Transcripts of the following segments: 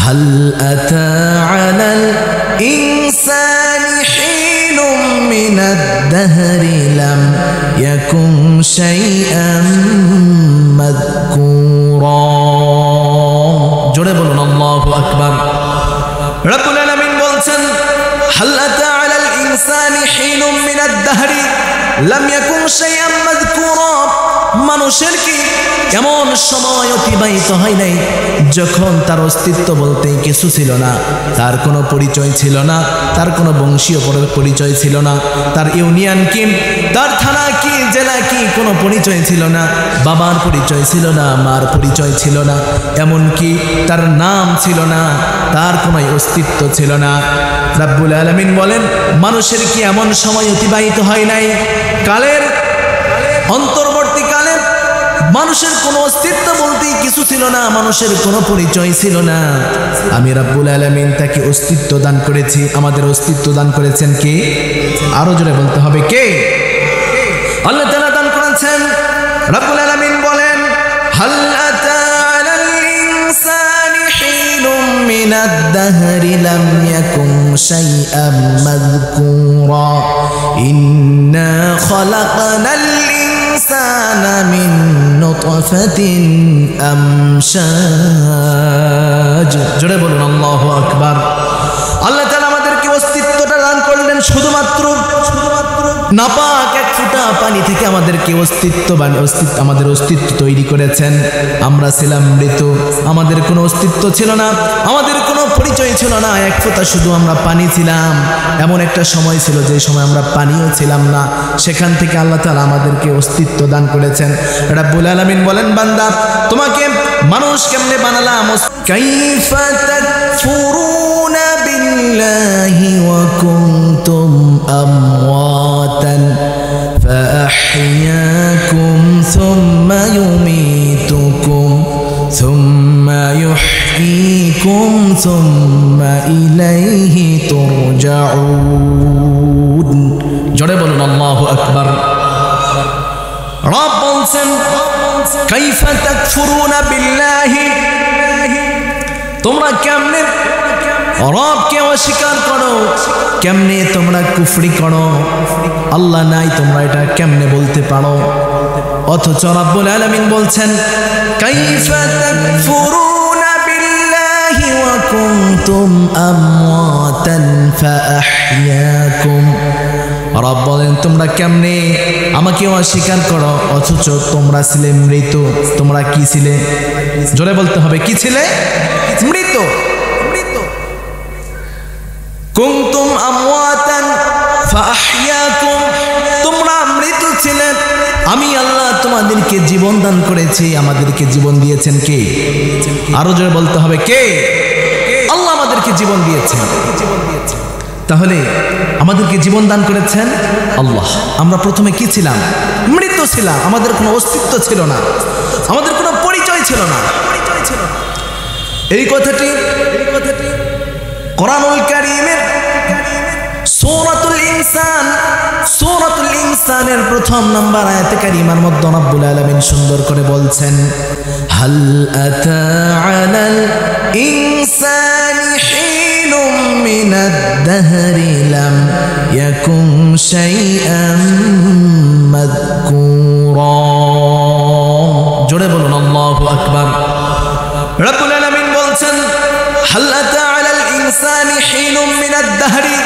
হাল আতা আলাল ইনসানি হিনুম মিনাদ দাহরি লাম ইয়াকুম শাইআম মাযকুরা। জোরে বলুন আল্লাহু আকবার। রব্বুল আলামিন বলছেন হাল আতা আলাল ইনসানি হিনুম মিনাদ দাহরি লাম ইয়াকুম শাইআম মাযকুরা। মানুষের কি এমন সময় অতিবাহিত হয় নাই যখন তার অস্তিত্ব বলতে কিছু ছিল না, তার কোনো পরিচয় ছিল না, তার কোনো বংশীয় পরিচয় ছিল না, তার ইউনিয়ন কি, তার থানা কি, জেলা কি, কোনো পরিচয় ছিল না, বাবার পরিচয় ছিল না, মার পরিচয় ছিল না, এমনকি তার নাম ছিল না, তার কোনো অস্তিত্ব ছিল না। রব্বুল আলামিন বলেন মানুষের কি এমন সময় অতিবাহিত হয় নাই কালের অন্তর্বর্তীকালে মানুষের কোনো অস্তিত্ব বলতে কিছু ছিল না, মানুষের কোনো পরিচয় ছিল না। আমি রব্বুল আলামিন তাকে অস্তিত্ব দান করেছি। আমাদের অস্তিত্ব দান করেছেন কে? আরো জোরে বলতে হবে কে? আল্লাহ তাআলা দান করেছেন। রব্বুল আলামিন বলেন হাল আতা আলাল ইনসানি হিনুম মিনাদ দাহরি লাম ইয়াকুম শাইআম মাযকুরা ইন্না খালাকনাল ইনসানা মিন নুতফাতিন আমশাজ। জোরে বলুন আল্লাহু আকবার। আল্লাহ তাআলা আমাদেরকে অস্তিত্বটা দান করলেন শুধুমাত্র নাপাক এক ফোঁটা পানি থেকে আমাদেরকে আমাদের অস্তিত্ব তৈরি করেছেন। আমরা ছিলাম মৃত, আমাদের কোনো অস্তিত্ব ছিল না, আমাদের কোনো পরিচয় ছিল না, এক ফোঁটা শুধু আমরা পানি ছিলাম। এমন একটা সময় ছিল যে সময় আমরা পানিও ছিলাম না, সেখান থেকে আল্লাহ তাআলা আমাদেরকে অস্তিত্ব দান করেছেন। রব্বুল আলামিন বলেন বান্দা তোমাকে মানুষ কেমনে বানালাম? কাইফা তাকফুরুনা বিল্লাহি ওয়া কুনতুম আমওয়াতান ফাআহইয়াকুম সুম্মা ইউমীতুকুম সুম্মা ইউহয়ীকুম সুম্মা ইলাইহি তুরজাউন। জোরে বলুন আল্লাহু আকবার। রব বলছেন কাইফা তাকফুরুনা বিল্লাহি, তোমরা কেমনে রবকে অস্বীকার করো, কেমনে তোমরা কুফরি করো, আল্লাহ নাই তোমরা এটা কেমনে বলতে পারো? অথচ রব্বুল আলামিন বলছেন কাইফা তাকফুরুনা বিল্লাহি ওয়া কুনতুম আমওয়াতান ফাআহইয়াকুম। রব বলেন তোমরা কেমনে আমাকে অস্বীকার করো অথচ তোমরা ছিলে মৃত। তোমরা কি ছিলে? জোরে বলতে হবে কি ছিলে? মৃত। কুনতুম আমওয়াতান ফাআহইয়াকুম, তোমরা মৃত ছিলে, আমি আল্লাহ তোমাদেরকে জীবন দান করেছি। আমাদেরকে জীবন দিয়েছেন কে? আরো জোরে বলতে হবে কে? আল্লাহ আমাদেরকে জীবন দিয়েছেন। তাহলে আমাদেরকে জীবন দান করেছেন আল্লাহ। আমরা প্রথমে কি ছিলাম? মৃত ছিলাম, আমাদের কোনো অস্তিত্ব ছিল না, আমাদের কোনো পরিচয় ছিল না। এই কথাটি কোরআনুল কারীমের সূরাতুল ইনসানের প্রথম নম্বর আয়াতে কারিমার মধ্যে রব্বুল আলামিন সুন্দর করে বলছেন হাল আতা আলাল ইনসানি হিনুম মিনাদ দাহরি লাম ইয়াকুম শাইআম মাযকুরা। জোরে বলুন আল্লাহু আকবার। রব্বুল আলামিন বলছেন হাল আতা আলাল ইনসানি হিনুম মিনাদ দাহরি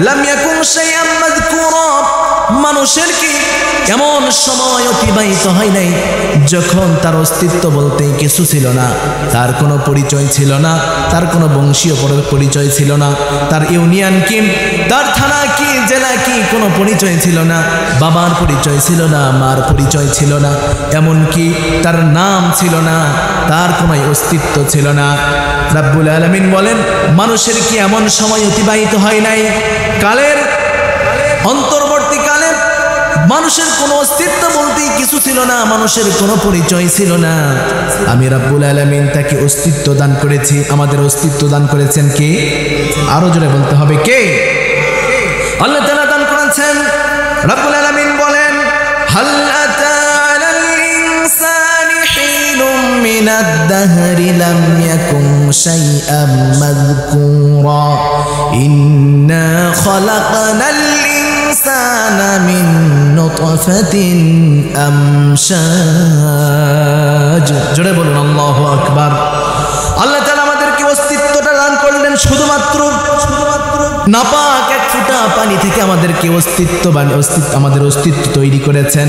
লাম ইয়াকুম শাইআম মাযকুরা। মানুষের কি এমন সময় অতিবাহিত হয় নাই যখন তার অস্তিত্ব বলতে কিছু ছিল না, তার কোনো পরিচয় ছিল না, তার কোনো বংশীয় পরিচয় ছিল না, তার ইউনিয়ন কি, তার থানা কি, জেলা কি, কোনো পরিচয় ছিল না, বাবার পরিচয় ছিল না, মার পরিচয় ছিল না, এমনকি তার নাম ছিল না, তার কোনো অস্তিত্ব ছিল না। রব্বুল আলামিন বলেন মানুষের কি এমন সময় অতিবাহিত হয় নাই কালের অন্তর্বর্তীকালে মানুষের কোনো অস্তিত্ব বলতে কিছু ছিল না, মানুষের কোনো পরিচয় ছিল না। আমি রব্বুল আলামিন তাকে অস্তিত্ব দান করেছি। আমাদের অস্তিত্ব দান করেছেন কে? আরো জোরে বলতে হবে কে? আল্লাহ তাআলা দান করেছেন। রব্বুল আলামিন বলেন হাল আতা আলাল ইনসানি হিনুম من الدهر لم يكن شيئا مذكورا إنا خلقنا الإنسان من نطفة أمشاج জোরে বলুন আল্লাহু আকবার আল্লাহ তাআলা আমাদেরকে অস্তিত্বটা দান করলেন শুধুমাত্র নাপাক এক ফোঁটা পানি থেকে আমাদেরকে আমাদের অস্তিত্ব তৈরি করেছেন।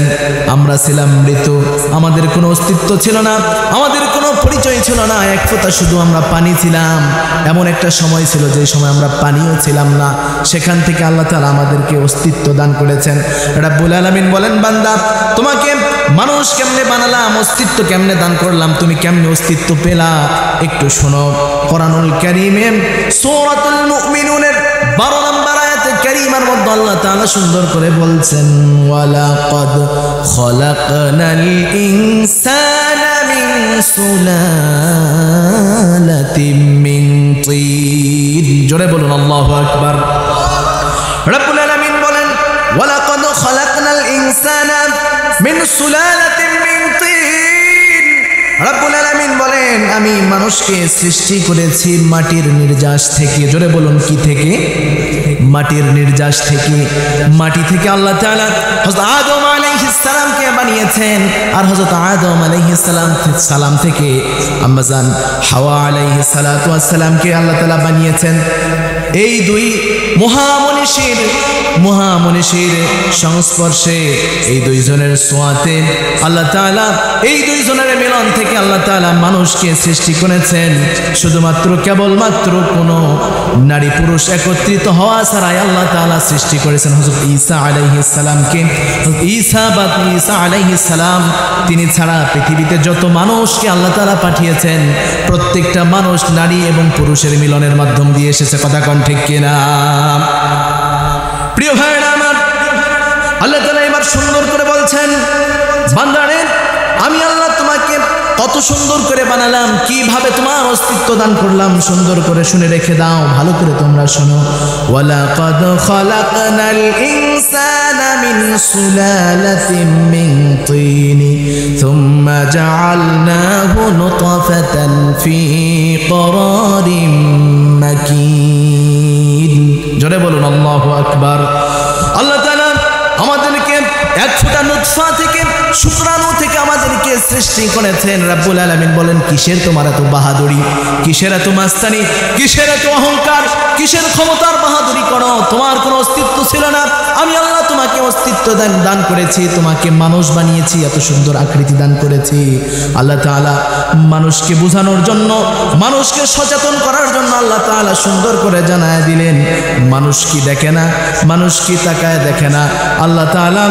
আমরা ছিলাম মৃত, আমাদের কোনো অস্তিত্ব ছিল না, আমাদের কোনো পরিচয় ছিল না, এক ফোঁটা শুধু আমরা পানি ছিলাম। এমন একটা সময় ছিল যে সময় আমরা পানিও ছিলাম না, সেখান থেকে আল্লাহ তাআলা আমাদেরকে অস্তিত্ব দান করেছেন। রাব্বুল আলামিন বলেন, বান্দা তোমাকে মানুষ কেমনে বানালাম, অস্তিত্ব কেমনে দান করলাম, তুমি কেমনে অস্তিত্ব পেলা একটু শোনো। কোরআনুল কারীমে সূরাতুল মুমিনুনের 12 নম্বর আয়াতে কারীমার মধ্যে আল্লাহ তাআলা সুন্দর করে বলছেন, ওয়ালাকাদ খলাকনাল ইনসানা মিন সুলালাতিন মিন তিন। জোরে বলুন আল্লাহু আকবার। রব্বুল আলামিন বলেন, ওয়ালাকাদ খলাকনাল ইনসানা মিন সুলালাতিন মিন তিন। রব্বুল আলামিন বলেন, আমি মানুষকে সৃষ্টি করেছি মাটির নির্যাস থেকে। জোরে বলুন কি থেকে? মাটির নির্যাস থেকে। মাটি থেকে আল্লাহ তাআলা হযরত আদম আলাইহিস সালামকে বানিয়েছেন, আর হযরত আদম আলাইহিস সালাম থেকে আম্মা জান হাওয়া আলাইহিস সালাতু ওয়াস সালামকে আল্লাহ তাআলা বানিয়েছেন। এই দুই মহামনীষীর সংস্পর্শে, এই দুইজনের ছোঁয়াতে আল্লাহ তাআলা, এই দুইজনের মিলন থেকে আল্লাহ তাআলা মানুষকে সৃষ্টি করেছেন। শুধুমাত্র কেবলমাত্র কোনো নারী পুরুষ একত্রিত হওয়া ছাড়াই আল্লাহ তাআলা সৃষ্টি করেছেন হযরত ঈসা আলাইহিস সালামকে। ঈসা আলাইহিস সালাম তিনি ছাড়া পৃথিবীতে যত মানুষকে আল্লাহ তাআলা পাঠিয়েছেন, প্রত্যেকটা মানুষ নারী এবং পুরুষের মিলনের মাধ্যম দিয়ে এসেছে। কথা কোন ঠিক কিনা? প্রিয় ভাইরা আমার, আল্লাহ তাআলা এবার সুন্দর করে বলছেন, বান্দারে আমি আল্লাহ তোমাকে কত সুন্দর করে বানালাম, কিভাবে তোমার অস্তিত্ব দান করলাম, সুন্দর করে শুনে রেখে দাও, ভালো করে তোমরা শোনো। ওয়ালাকাদ খলাকনাল ইনসানা মিন সুলালাতিন মিন তিন থুম্মা জাআলনাহু নুতফাতান ফি করারিন মাকিন। জোরে বলুন আল্লাহু আকবার। আল্লাহ তাআলা আমাদেরকে এক ফোঁটা নুতফা থেকে, শুক্রাণু থেকে আমাদেরকে সৃষ্টি করেছেন। রাব্বুল আলামিন বলেন, কিসের তোমার এত বাহাদুরি, কিসের এত মাস্তানি, কিসের এত অহংকার, কিসের ক্ষমতার বাহাদুরি করো? তোমার কোনো অস্তিত্ব ছিল না, আমি আল্লাহ তোমাকে অস্তিত্ব দান করেছি, তোমাকে মানুষ বানিয়েছি, এত সুন্দর আকৃতি দান করেছি। আল্লাহ তাআলা মানুষকে বোঝানোর জন্য, মানুষকে সচেতন করার জন্য আল্লাহ তাআলা সুন্দর করে জানায় দিলেন, মানুষ কি দেখে না, মানুষ কি তাকায় দেখে না? আল্লাহ তাআলা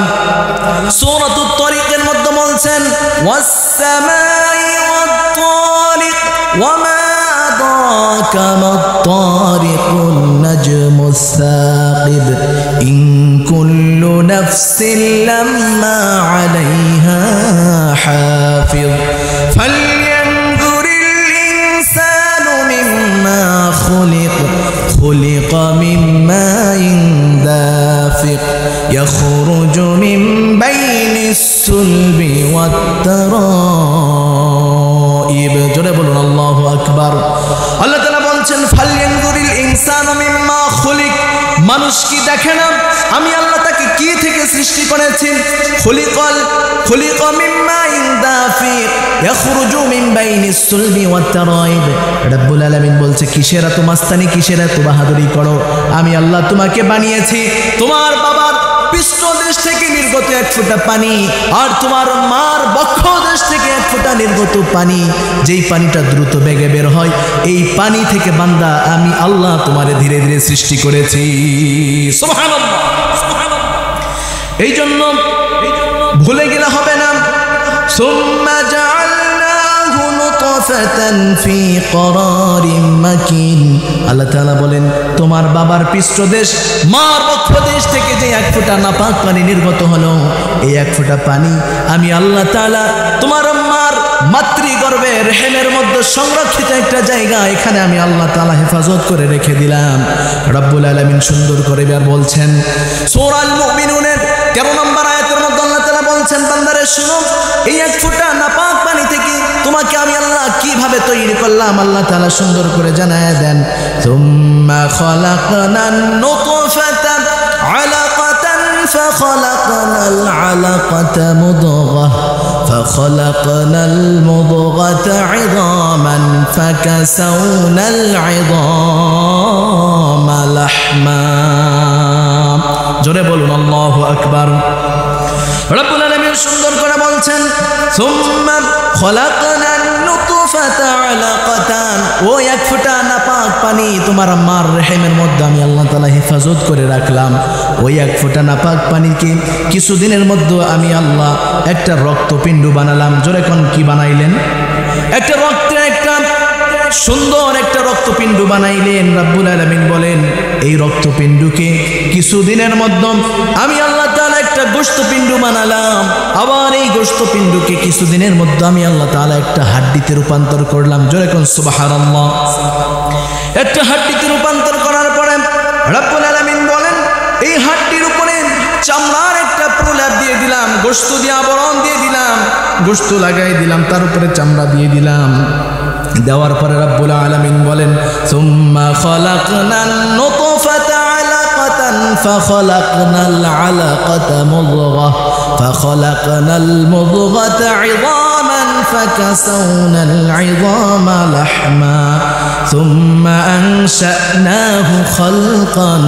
সূরাতুত তারিকের মধ্যে বলছেন, ওয়াস সামাই ওয়াত তারিক ওয়ামা আদরাকা মাত তারিকুন নাজমুস সাকিব ইন কুল্লু নাফসিন লাম্মা আলাইহা হাফিজ ফালইয়ানজুরিল ইনসানু মিম্মা খুলিক মিন মাইন দাফিক ইয়াখরুজু মিন বাইনিস সুলবি ওয়াত তারাইব। জোরে বলুন আল্লাহু আকবার। আল্লাহ তাআলা বলছেন, ফালইয়ানজুরিল ইনসানু মিম্মা খুলিক। মানুষ কি দেখে না আমি আল্লাহ তাকে কি থেকে সৃষ্টি করেছি? খুলিক মিন মাইন দাফিক ইয়াখরুজু মিন বাইনিস সুলবি ওয়াত তারাইব। রব্বুল আলামিন বলছে, কিসের এত মাস্তানি, কিসের এত বাহাদুরি করো? আমি আল্লাহ তোমাকে বানিয়েছি তোমার বাবার পৃষ্ঠদেশ থেকে নির্গত এক ফোঁটা পানি, আর তোমার মার বক্ষদেশ থেকে এক ফোঁটা নির্গত পানি, যেই পানিটা দ্রুত বেগে বের হয়, এই পানি থেকে বান্দা আমি আল্লাহ তোমারে ধীরে ধীরে সৃষ্টি করেছি। সুবহানাল্লাহ, সুবহানাল্লাহ। এই জন্য ভুলে গেলে হবে না, সুম্মা জাআলনাহু নুতফাতান ফি করারিন মাকিন। আল্লাহ তাআলা বলেন, তোমার বাবার পৃষ্ঠদেশ, মার বক্ষদেশ থেকে যে এক ফোঁটা নাপাক পানি নির্গত হলো, এই এক ফোঁটা পানি আমি আল্লাহ তাআলা তোমার মার মাতৃগর্ভে রেহেমের মধ্যে সংরক্ষিত একটা জায়গা, এখানে আমি আল্লাহ তাআলা হেফাজত করে রেখে দিলাম। রব্বুল আলামিন সুন্দর করে বলছেন, সূরা আল মুমিনুনের 13 নম্বর আয়াতের মধ্যে আল্লাহ তাআলা বলছেন বান্দারে শুনো, এই এক ফোঁটা নাপাক পানি থেকে তোমাকে আমি আল্লাহ কিভাবে তৈরি করলাম আল্লাহ তাআলা সুন্দর করে জানায় দেন। সুম্মা খলাকনান নুতফাতা আলাকাতান ফাখলাকনাল আলাকাতা মুদগাহ ফাখলাকনাল মুদগাতা ইযামান ফাকাসাউনাল ইযামা লাহমা। জোরে বলুন আল্লাহু আকবার। রব্বুল আলামিন সুন্দর করে বলছেন সুম্মা খলাকনান নুতফাতা আলাকাতান, ও এক ফোঁটা নাপাক পানি তোমার মার রহিমের মধ্যে আমি আল্লাহ তাআলা হেফাজত করে রাখলাম। ওই এক ফোঁটা নাপাক পানিকে কিছুদিনের মধ্যে আমি আল্লাহ একটা রক্তপিণ্ড বানালাম। জোরে কোন কি বানাইলেন? একটা রক্তের একটা সুন্দর একটা রক্তপিণ্ড বানাইলেন। রব্বুল আলামিন বলেন এই রক্তপিণ্ডকে কিছুদিনের মধ্যে আমি আল্লাহ তাআলা একটা গোশতপিণ্ড বানালাম। আবার এই গোশতপিণ্ডকে কিছুদিনের মধ্যে আমি আল্লাহ তাআলা একটা হাড্ডিতে রূপান্তর করলাম। জোরে কোন সুবহানাল্লাহ। একটা হাড্ডিতে রূপান্তর করার পরে রব্বুল আলামিন বলেন এই হাড্ডির উপরে চামড়ার একটা প্রলেপ দিয়ে দিলাম, গোশত দিয়ে আবরণ দিয়ে দিলাম, গোশত লাগাই দিলাম, তার উপরে চামড়া দিয়ে দিলাম। দেওয়ার পরে রব্বুল আলামিন বলেন সুম্মা খলাকনান নুতফাতা আলাকাতান ফাখলাকনাল আলাকাতা মুদগাহ ফাখলাকনাল মুদগাতা ইযামান ফাকাসাউনাল ইযামা লাহমা সুম্মা আনশানাহু খালকান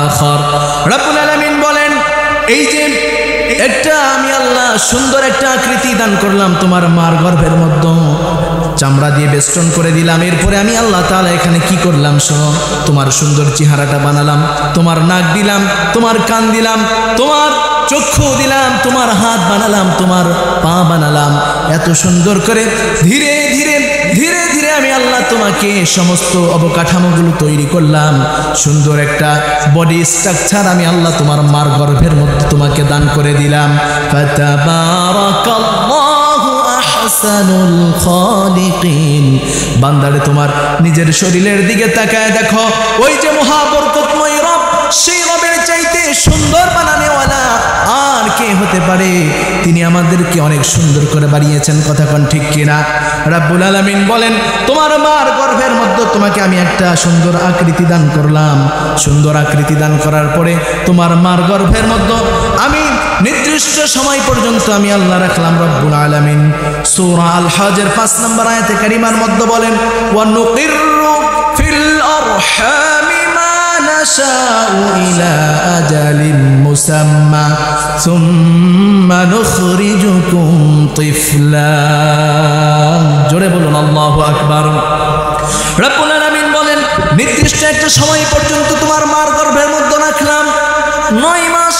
আখার। রব্বুল আলামিন বলেন এই যে একটা আমি আল্লাহ সুন্দর একটা আকৃতি দান করলাম তোমার মার গর্ভের মধ্যে, চামড়া দিয়ে বেষ্টন করে দিলাম। এরপরে আমি আল্লাহ তাআলা এখানে কি করলাম শোনো, তোমার সুন্দর চেহারাটা বানালাম, তোমার নাক দিলাম, তোমার কান দিলাম, তোমার চক্ষু দিলাম, তোমার হাত বানালাম, তোমার পা বানালাম। এত সুন্দর করে ধীরে ধীরে ধীরে ধীরে আমি আল্লাহ তোমাকে সমস্ত অবকাঠামোগুলো তৈরি করলাম। সুন্দর একটা বডি স্ট্রাকচার আমি আল্লাহ তোমার মার গর্ভের মধ্যে তোমাকে দান করে দিলাম। ফাতাবারাকাল্লাহু আহসানুল খালিকিন। বান্দারে তোমার নিজের শরীরের দিকে তাকায় দেখো, ওই যে মহাবরকতময় রব, সেই রবের চাইতে সুন্দর বানানেওয়ালা আর কে হতে পারে? তিনি আমাদেরকে অনেক সুন্দর করে বানিয়েছেন। কথা কোন ঠিক কিনা? রব্বুল আলামিন বলেন তোমার মার গর্ভের মধ্যে তোমাকে আমি একটা সুন্দর আকৃতি দান করলাম। সুন্দর আকৃতি দান করার পরে তোমার মার গর্ভের মধ্যে আমি নির্দিষ্ট সময় পর্যন্ত আমি আল্লাহ রাখলাম। রব্বুল আলামিন সূরা আল হজের 5 নম্বর আয়াতে কারিমার মধ্যে বলেন ওয়া নুকিরু ফিল আরহামি মা নাশাউ ইলা আজালিন মুসাম্মা সুম্মা নুখরিজুকুম তিফলা। জোরে বলুন আল্লাহু আকবার। রব্বুল আলামিন বলেন নির্দিষ্ট একটা সময় পর্যন্ত তোমার মার গর্ভের মধ্যে রাখলাম। 9 মাস,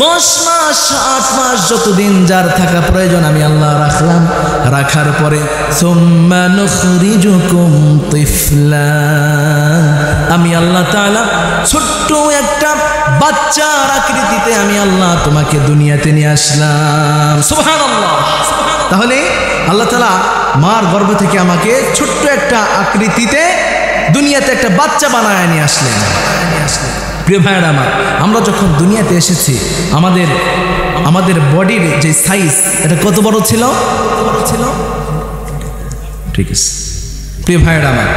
10 মাস, 8 মাস, যতদিন যার থাকা প্রয়োজন আমি আল্লাহ রাখলাম। রাখার পরে সুম্মা নুখরিজুকুম তিফলা, আমি আল্লাহ তাআলা ছোট্ট একটা বাচ্চার আকৃতিতে আমি আল্লাহ তোমাকে দুনিয়াতে নিয়ে আসলাম। সুবহানাল্লাহ। তাহলে আল্লাহ তাআলা মার গর্ভ থেকে আমাকে ছোট্ট একটা আকৃতিতে দুনিয়াতে একটা বাচ্চা বানায় নিয়ে আসলেন। প্রিয় ভাইয়েরা আমার, আমরা যখন দুনিয়াতে এসেছি আমাদের বডির যে সাইজ এটা কত বড় ছিল? ঠিক আছে প্রিয় ভাইয়েরা আমার,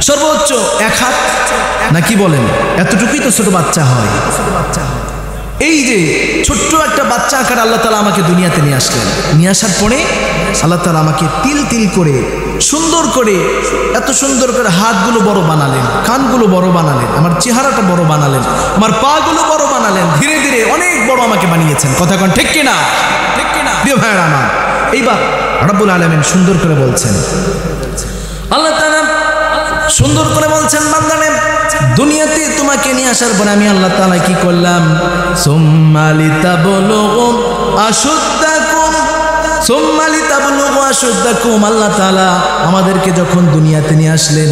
সর্বোচ্চ 1 হাত নাকি বলেন, এতটুকুই তো ছোট বাচ্চা হয়। এই যে ছোট্ট একটা বাচ্চা আকার আল্লাহ তাআলা আমাকে দুনিয়াতে নিয়ে আসলেন। নিয়ে আসার পরে আল্লাহ তাআলা আমাকে তিল তিল করে সুন্দর করে এত সুন্দর করে হাতগুলো বড় বানালেন, কানগুলো বড় বানালেন, আমার চেহারাটা বড় বানালেন, আমার পাগুলো বড় বানালেন। ধীরে ধীরে অনেক বড় আমাকে বানিয়েছেন। কথা কোন ঠিক কিনা? ঠিক কিনা প্রিয় ভাইরা আমার? এইবার রব্বুল আলামিন সুন্দর করে বলছেন, আল্লাহ তাআলা সুন্দর করে বলছেন বান্দারে দুনিয়াতে তোমাকে নিয়ে আসার পরে আমি আল্লাহ তাআলা কি করলাম? সুম্মা লিতাবলুগু আশুদ্দাকুম, সুম্মা লিতাবলুগু আশুদ্দাকুম। আল্লাহ তাআলা আমাদেরকে যখন দুনিয়াতে নিয়ে আসলেন,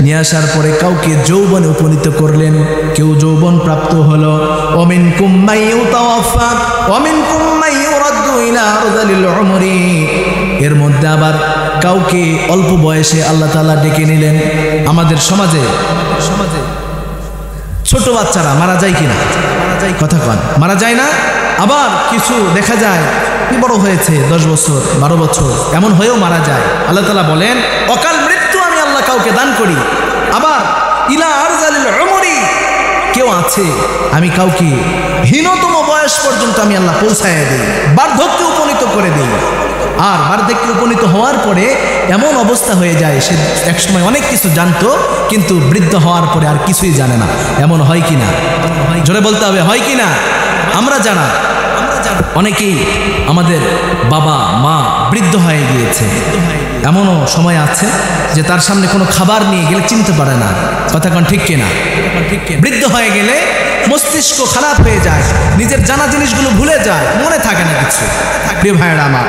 নিয়ে আসার পরে কাউকে যৌবনে উপনীত করলেন, কেউ যৌবন প্রাপ্ত হলো। ওয়া মিনকুম মান ইউতাওয়াফা ওয়া মিনকুম মান ইউরাদ্দু ইলা আরযালিল উমরি। এর মধ্যে আবার কাউকে অল্প বয়সে আল্লাহ তাআলা ডেকে নিলেন। আমাদের সমাজে ছোট বাচ্চারা মারা যায় কিনা? কথা কন, মারা যায় না? আবার কিছু দেখা যায় কি বড় হয়েছে 10 বছর 12 বছর এমন হয়েও মারা যায়। আল্লাহ তাআলা বলেন অকাল মৃত্যু আমি আল্লাহ কাউকে দান করি। আবার ইলা আরজালিল উমরি, কেউ আছে আমি কাউকে হীনতম বয়স পর্যন্ত আমি আল্লাহ পৌঁছায় দিই, বার্ধক্যে উপনীত করে দিই। আর বার্ধক্যে উপনীত হওয়ার পরে এমন অবস্থা হয়ে যায় সে একসময় অনেক কিছু জানতো কিন্তু বৃদ্ধ হওয়ার পরে আর কিছুই জানে না। এমন হয় কি না? জোরে বলতে হবে, হয় কি না? আমরা যারা অনেকেই আমাদের বাবা মা বৃদ্ধ হয়ে গিয়েছে, এমনও সময় আছে যে তার সামনে কোনো খাবার নিয়ে গেলে চিনতে পারে না। কথা কোন ঠিক কিনা? বৃদ্ধ হয়ে গেলে মস্তিষ্ক খারাপ হয়ে যায়, নিজের জানা জিনিসগুলো ভুলে যায়, মনে থাকে না কিছু। প্রিয় ভাইয়েরা আমার,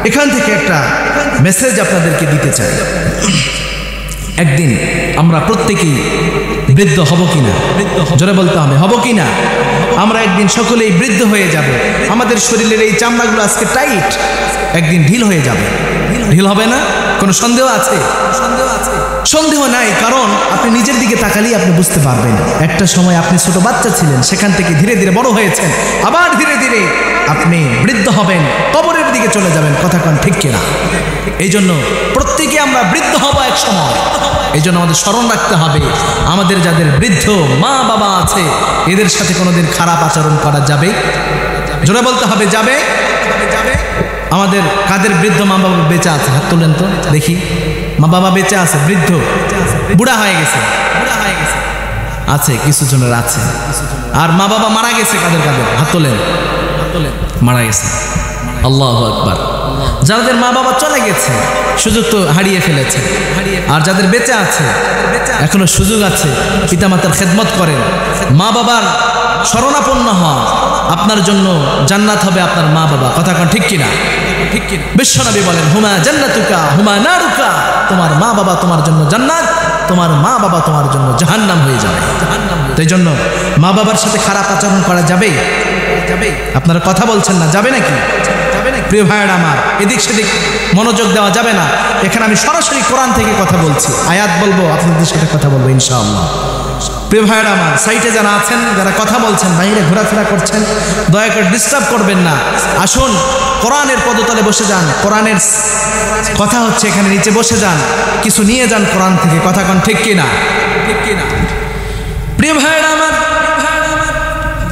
এখান থেকে একটা মেসেজ আপনাদেরকে দিতে চাই। একদিন আমরা প্রত্যেকেই বৃদ্ধ হব কিনা? জোরে বলতে হবে, হব কিনা? আমরা একদিন সকলেই বৃদ্ধ হয়ে যাব। আমাদের শরীরের এই চামড়াগুলো আজকে টাইট, একদিন ঢিল হয়ে যাবে। ঢিল হবে না? কোনো সন্দেহ আছে? সন্দেহ নাই, কারণ আপনি নিজের দিকে তাকালেই আপনি বুঝতে পারবেন। একটা সময় আপনি ছোট বাচ্চা ছিলেন, সেখান থেকে ধীরে ধীরে বড় হয়েছেন, আবার ধীরে ধীরে আপনি বৃদ্ধ হবেন, কবরের দিকে চলে যাবেন। কথা কোন ঠিক কিনা? এই জন্য প্রত্যেকে আমরা বৃদ্ধ হব এক সময়। এই জন্য আমাদের স্মরণ রাখতে হবে আমাদের যাদের বৃদ্ধ মা বাবা আছে এদের সাথে কোনোদিন খারাপ আচরণ করা যাবে? জোরে বলতে হবে, যাবে? আমাদের কাদের বৃদ্ধ মা বাবা বেঁচে আছে? হাত তোলেন তো দেখি। মা বাবা বেঁচে আছে, বৃদ্ধ বুড়া হয়ে গেছে আছে, কিছু জনের আছে। আর মা বাবা মারা গেছে কাদের কাদের? হাত তোলেন। মারা গেছে, আল্লাহু আকবার। যাদের মা বাবা চলে গেছে সুযোগ তো হারিয়ে ফেলেছে, আর যাদের বেঁচে আছে এখনো সুযোগ আছে, পিতামাতার খেদমত করেন, মা বাবার শরণাপন্ন হন। আপনার জন্য জান্নাত হবে আপনার মা বাবা। কথা কোন ঠিক কিনা? ঠিক কিনা? বিশ্বনবী বলেন হুমা জান্নাতুকা হুমা নারুকা, তোমার মা বাবা তোমার জন্য জান্নাত, তোমার মা বাবা তোমার জন্য জাহান্নাম হয়ে যাবে। তাই জন্য মা বাবার সাথে খারাপ আচরণ করা যাবে? আপনারা কথা বলছেন না, যাবে নাকি? প্রিয় ভাইয়েরা আমার, এদিক সেদিক মনোযোগ দেওয়া যাবে না। এখানে আমি সরাসরি কোরআন থেকে কথা বলছি, আয়াত বলবো, আপনাদের সাথে কথা বলবো ইনশাআল্লাহ। প্রিয় ভাইয়েরা আমার, সাইটে যারা আছেন, যারা কথা বলছেন, বাইরে ঘোরাফেরা করছেন, দয়া করে ডিস্টার্ব করবেন না। আসুন কোরআনের পদতলে বসে যান, কোরআনের কথা হচ্ছে এখানে, নিচে বসে যান, কিছু নিয়ে যান কোরআন থেকে। কথা কোন ঠিক কিনা? ঠিক কিনা? প্রিয় ভাইয়েরা আমার,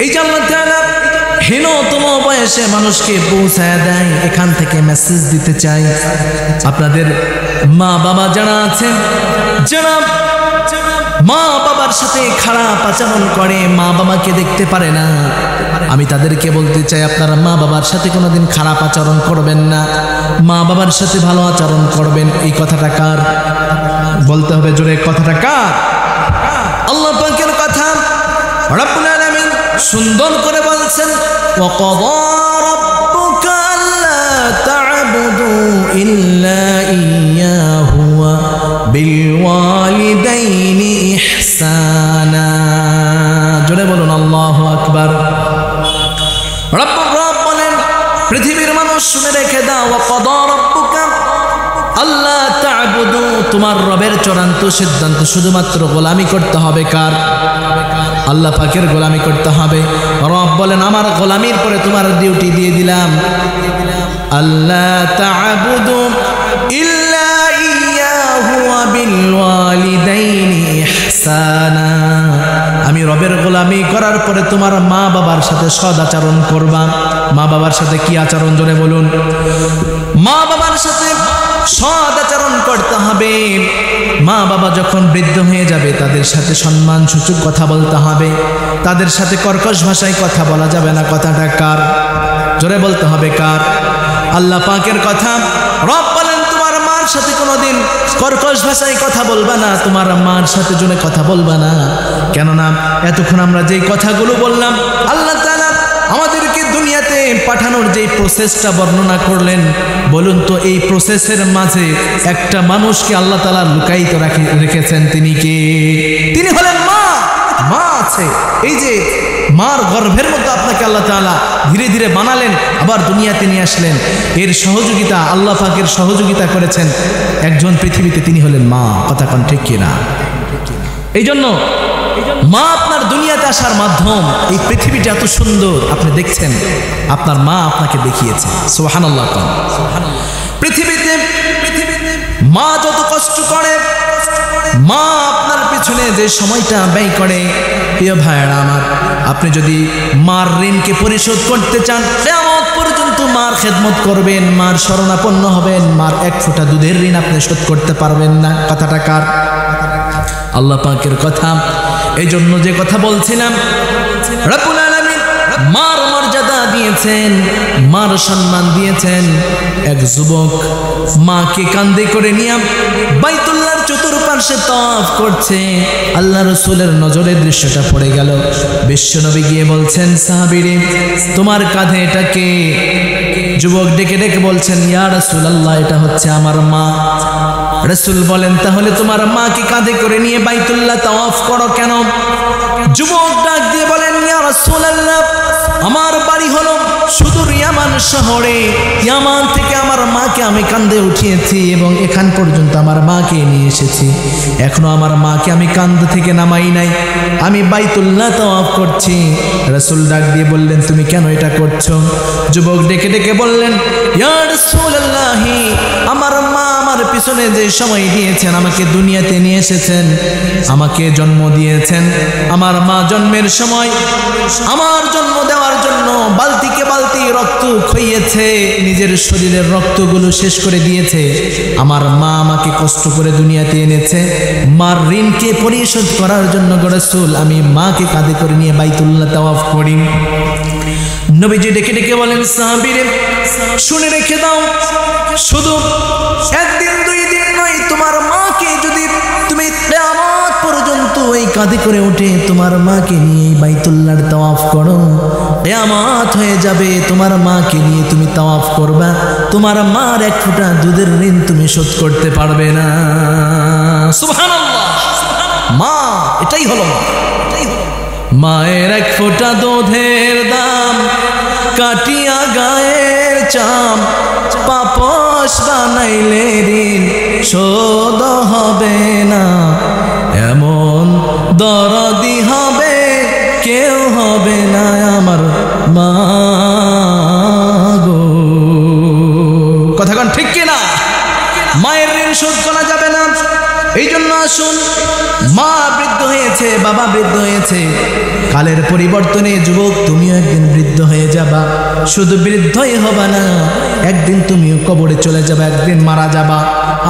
এই যে আল্লাহ তাআলা হীনতম বয়সে মানুষকে পৌঁছায় দেয়, এখান থেকে মেসেজ দিতে চাই আপনাদের মা বাবা যারা আছেন, যারা মা বাবার সাথে খারাপ আচরণ করে, মা বাবাকে দেখতে পারে না, আমি তাদেরকে বলতে চাই আপনারা মা বাবার সাথে কোনোদিন খারাপ আচরণ করবেন না, মা বাবার সাথে ভালো আচরণ করবেন। এই কথাটা কার? বলতে হবে জোরে, কথাটা কার? আল্লাহ পাকের কথা। রব্বুল আলামিন সুন্দর করে বলছেন ওয়াকাদা রাব্বুকা আল্লা তা'বুদু ইল্লা ইয়্যাহু ওয়া বিল ওয়ালিদাইনি ইহসানা। জোরে বলুন আল্লাহু আকবার। রব্বুর রব বলেন, পৃথিবীর মানুষ শুনে রেখে দাও, ওয়াকাদা রাব্বুকা আল্লা তা'বুদু, তোমার রবের চূড়ান্ত সিদ্ধান্ত শুধুমাত্র গোলামি করতে হবে। কার? আল্লাহ পাকের গোলামি করতে হবে। রব বলেন আমার গোলামির পরে তোমার ডিউটি দিয়ে দিলাম, আল্লা তা'বুদু ইল্লা ইয়্যাহু ওয়া বিল ওয়ালিদাইনি ইহসানা। আমি রবের গোলামি করার পরে তোমার মা বাবার সাথে সদ আচরণ করবা। মা বাবার সাথে কি আচরণ? জোরে বলুন। মা বাবার সাথে সদ আচরণ করতে হবে। মা বাবা যখন বৃদ্ধ হয়ে যাবে তাদের সাথে সম্মানসূচক কথা বলতে হবে, তাদের সাথে কর্কশ ভাষায় কথা বলা যাবে না। কথাটা কার? জোরে বলতে হবে কার? আল্লাহ পাকের কথা। রব বলেন তোমার মার সাথে কোনোদিন কর্কশ ভাষায় কথা বলবা না, তোমার মার সাথে জোরে কথা বলবা না। কেননা এতক্ষণ আমরা যেই কথাগুলো বললাম, আল্লাহ তাআলা আমাদেরকে দুনিয়াতে পাঠানোর যে প্রসেসটা বর্ণনা করলেন, বলুন তো এই প্রসেসের মাঝে একটা মানুষকে আল্লাহ তাআলা লুকায়িত রেখেছেন। তিনি কে? তিনি হলেন মা। মা আছে, এই যে মার গর্ভের মধ্যে আপনাকে আল্লাহ তাআলা ধীরে ধীরে বানালেন, আবার দুনিয়াতে নিয়ে আসলেন। এর সহযোগিতা আল্লাহ পাকের সহযোগিতা করেছেন একজন পৃথিবীতে, তিনি হলেন মা। কথা কোন ঠিক কিনা? এই জন্য মা আপনার দুনিয়াতে আসার মাধ্যম। এই পৃথিবীটা এত সুন্দর আপনি দেখছেন, আপনার মা আপনাকে দেখিয়েছে। সুবহানাল্লাহ। পৃথিবীতে মা যত কষ্ট করে, মা আপনার পিছনে যে সময়টা ব্যয় করে, প্রিয় ভাইয়েরা আমার, আপনি যদি মার ঋণকে পরিশোধ করতে চান, কিয়ামত পর্যন্ত মার খেদমত করবেন, মার শরণাপন্ন হবেন, মার এক ফোঁটা দুধের ঋণ আপনি শোধ করতে পারবেন না। কথাটা কার? আল্লাহ পাকের কথা। এই জন্য যে কথা বলছিলাম, রব্বুল আলামিন মার মর্যাদা দিয়েছেন, মার সম্মান দিয়েছেন। এক যুবক মাকে কাঁধে করে নিয়ে বাইতুল্লাহর চতুর্পার্শ্বে তাওয়াফ করছে। আল্লাহ রাসূলের নজরে দৃশ্যটা পড়ে গেল। বিশ্বনবী গিয়ে বলছেন, সাহাবীরে তোমার কাঁধে এটা কে? যুবক ডেকে ডেকে বলছেন, ইয়া রাসূলুল্লাহ, এটা হচ্ছে আমার মা। রাসূল বলেন, তাহলে তোমার মাকে কাঁধে করে নিয়ে বাইতুল্লাহ তাওয়াফ করো কেন? যুবক ডাক দিয়ে বলেন, ইয়া রাসূলুল্লাহ, আমার বাড়ি হলো সুদূর ইয়ামান শহরে। ইয়ামান থেকে আমার মাকে আমি কাঁধে উঠিয়েছি এবং এখান পর্যন্ত আমার মাকে নিয়ে এসেছি। এখনো আমার মাকে আমি কাঁধ থেকে নামাই নাই, আমি বাইতুল্লাহ তাওয়াফ করছি। রাসূল ডাক দিয়ে বললেন, তুমি কেন এটা করছো? যুবক ডেকে ডেকে বললেন, ইয়া রাসূলুল্লাহ, আমার মা আমার পিছনে যে সময় দিয়েছেন, আমাকে দুনিয়াতে নিয়ে এসেছেন, আমাকে জন্ম দিয়েছেন। আমার মা জন্মের সময় আমার জন্ম দেওয়ার জন্য বালতিকে বালতি রক্ত খাইয়েছে, নিজের শরীরের রক্তগুলো শেষ করে দিয়েছে। আমার মা আমাকে কষ্ট করে দুনিয়াতে এনেছে, মার ঋণকে পরিশোধ করার জন্য রাসূল আমি মাকে কাঁধে করে নিয়ে বাইতুল্লাহ তাওয়াফ করি। নবীজি ডেকে ডেকে বলেন, সাহাবীরে শুনে রেখে দাও, শুধু একদিন দুই দিন নয়, তোমার মাকে যদি তুমি কিয়ামত পর্যন্ত এই কাঁধে করে উঠে তোমার মাকে নিয়ে বাইতুল্লাহর তাওয়াফ করো, কিয়ামত হয়ে যাবে, তোমার মাকে নিয়ে তুমি তাওয়াফ করবা, তোমার মার এক ফোঁটা দুধের ঋণ তুমি শোধ করতে পারবে না। সুবহানাল্লাহ। মা, এটাই হলো মায়ের এক ফোঁটা দুধের দাম, কাটিয়া গায়ের চাম, পাপস বানাইলে ঋণ শোধ হবে না, এমন দরদি হবে কেউ হবে না আমার মা গো। কথা কোন ঠিক কিনা? মায়ের ঋণ শোধ করা যাবে না। এই জন্য আসুন, মা বৃদ্ধ হয়েছে, বাবা বৃদ্ধ হয়েছে, কালের পরিবর্তনে যুবক তুমিও একদিন বৃদ্ধ হয়ে যাবা। শুধু বৃদ্ধই হবা না, একদিন তুমিও কবরে চলে যাবা, একদিন মারা যাবা।